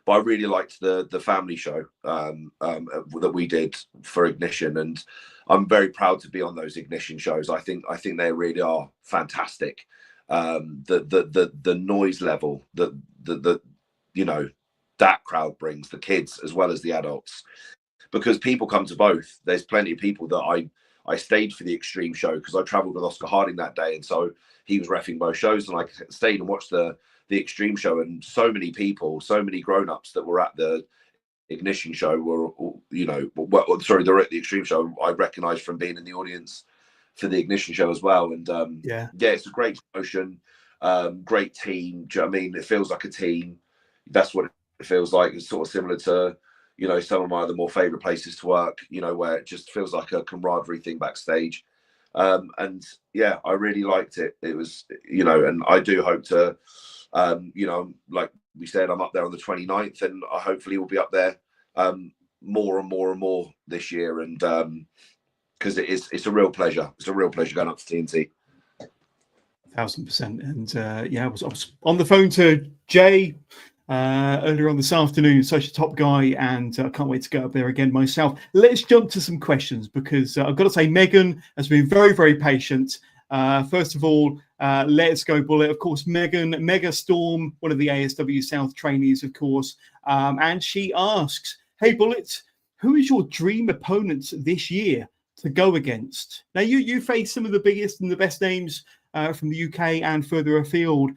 I really liked the family show that we did for Ignition, and I'm very proud to be on those Ignition shows. I think they really are fantastic. The noise level that that crowd brings, the kids as well as the adults, because people come to both. There's plenty of people that I stayed for the Extreme show because I traveled with Oscar Harding that day, and so he was reffing both shows, and I stayed and watched the Extreme show. And so many people, so many grown-ups that were at the Ignition show were, they're at the Extreme show, I recognized from being in the audience for the Ignition show as well. And it's a great promotion, great team. Do you know what I mean? It feels like a team. That's what it feels like. It's sort of similar to some of my other more favorite places to work, where it just feels like a camaraderie thing backstage. And I really liked it. It was, and I do hope to, like we said, I'm up there on the 29th, and I hopefully will be up there more and more and more this year. And because it's a real pleasure. It's a real pleasure going up to TNT. 1000%. And I was on the phone to Jay earlier on this afternoon, such a top guy, and I can't wait to get up there again myself. Let's jump to some questions, because I've got to say Megan has been very, very patient. First of all, let's go Bullet. Of course, Megan, Mega Storm, one of the ASW South trainees, of course, and she asks, hey Bullet, who is your dream opponent this year to go against? Now, you face some of the biggest and the best names from the UK and further afield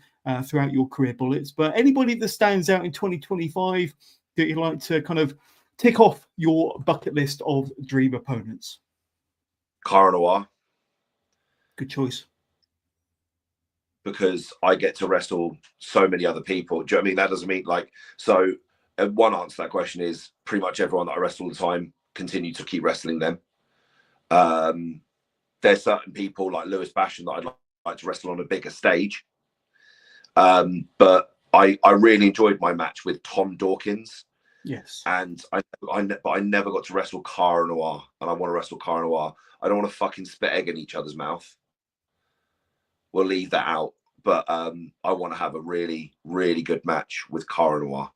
throughout your career, Bullets, but anybody that stands out in 2025 that you'd like to kind of tick off your bucket list of dream opponents? Cara Noir. Good choice. Because I get to wrestle so many other people. Do you know what I mean? That doesn't mean one answer to that question is pretty much everyone that I wrestle all the time, continue to keep wrestling them. There's certain people like Lewis Bashan that I'd like to wrestle on a bigger stage. But I really enjoyed my match with Tom Dawkins. Yes. And I never got to wrestle Cara Noir, and I want to wrestle Cara Noir. I don't want to fucking spit egg in each other's mouth. We'll leave that out. But I want to have a really, really good match with Cara Noir.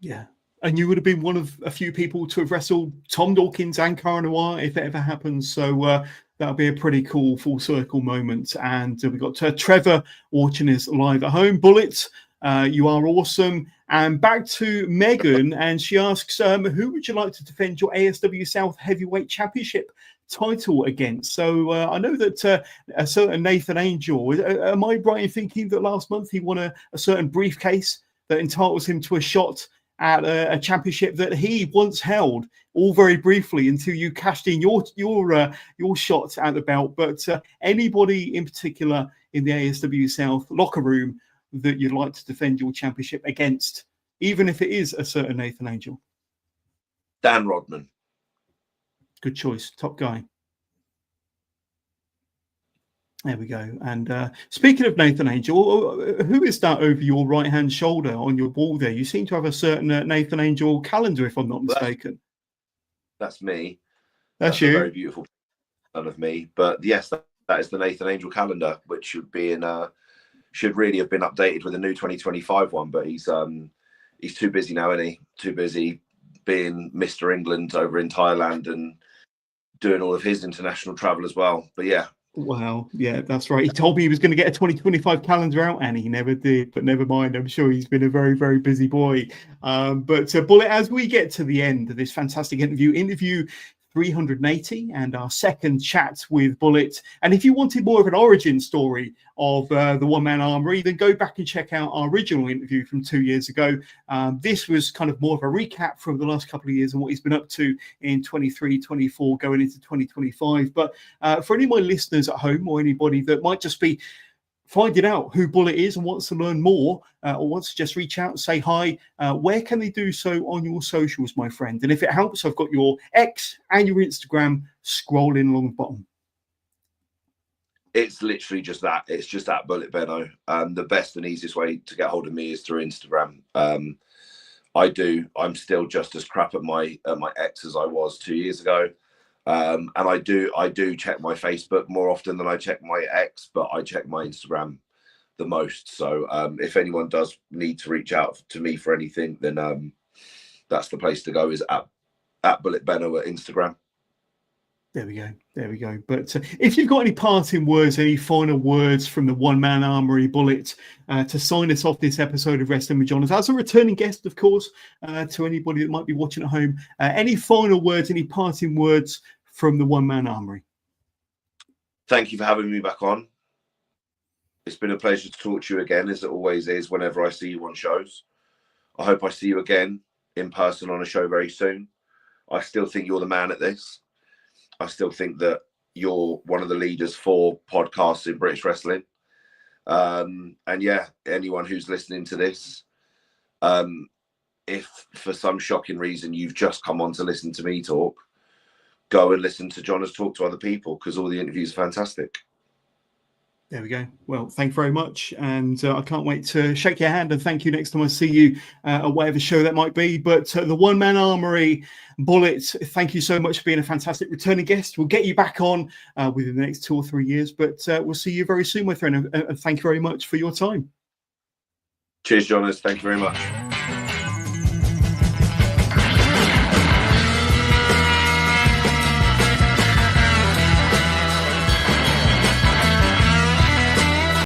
Yeah. And you would have been one of a few people to have wrestled Tom Dawkins and Cara Noir if it ever happens. So that'll be a pretty cool full circle moment. And we've got Trevor watching us live at home. Bullet, you are awesome. And back to Megan, and she asks, who would you like to defend your ASW South Heavyweight Championship title against? So I know that a certain Nathan Angel, am I right in thinking that last month he won a certain briefcase that entitles him to a shot at a championship that he once held, all very briefly, until you cashed in your shot at the belt? But anybody in particular in the ASW South locker room that you'd like to defend your championship against, even if it is a certain Nathan Angel? Dan Rodman. Good choice, top guy. There we go. And speaking of Nathan Angel, who is that over your right-hand shoulder on your wall there? You seem to have a certain Nathan Angel calendar, if I'm not mistaken. That's me. That's you. A very beautiful son of me. But yes, that is the Nathan Angel calendar, which should be should really have been updated with a new 2025 one. But he's too busy now, isn't he? Too busy being Mr. England over in Thailand and doing all of his international travel as well. But yeah. Wow, yeah, that's right. He told me he was going to get a 2025 calendar out, and he never did. But never mind. I'm sure he's been a very, very busy boy. But Bullet, as we get to the end of this fantastic interview 380, and our second chat with Bullet. And if you wanted more of an origin story of the One Man Armoury, then go back and check out our original interview from 2 years ago. This was kind of more of a recap from the last couple of years and what he's been up to in 23, 24, going into 2025. But for any of my listeners at home, or anybody that might just be finding out who Bullet is and wants to learn more, or wants to just reach out and say hi, where can they do so on your socials, my friend? And if it helps, I've got your X and your Instagram scrolling along the bottom. It's literally just that. It's just that Bullet Benno. The best and easiest way to get hold of me is through Instagram. I'm still just as crap at my X as I was 2 years ago. And I do check my Facebook more often than I check my X, but I check my Instagram the most. So if anyone does need to reach out to me for anything, then that's the place to go, is at Bullet Benno at Instagram. There we go. There we go. But if you've got any parting words, any final words from the One Man Armoury Bullet to sign us off this episode of Wrestling with Johners, as a returning guest, of course, to anybody that might be watching at home, any final words, any parting words from the One Man Armoury? Thank you for having me back on. It's been a pleasure to talk to you again, as it always is whenever I see you on shows. I hope I see you again in person on a show very soon. I still think you're the man at this. I still think that you're one of the leaders for podcasts in British wrestling. And yeah, anyone who's listening to this, if for some shocking reason you've just come on to listen to me talk, go and listen to Johners talk to other people, because all the interviews are fantastic. There we go. Well, thank you very much. And I can't wait to shake your hand and thank you next time I see you at whatever show that might be. But the One Man Armoury Bullet, thank you so much for being a fantastic returning guest. We'll get you back on within the next 2 or 3 years, but we'll see you very soon, my friend. And thank you very much for your time. Cheers, Johners. Thank you very much.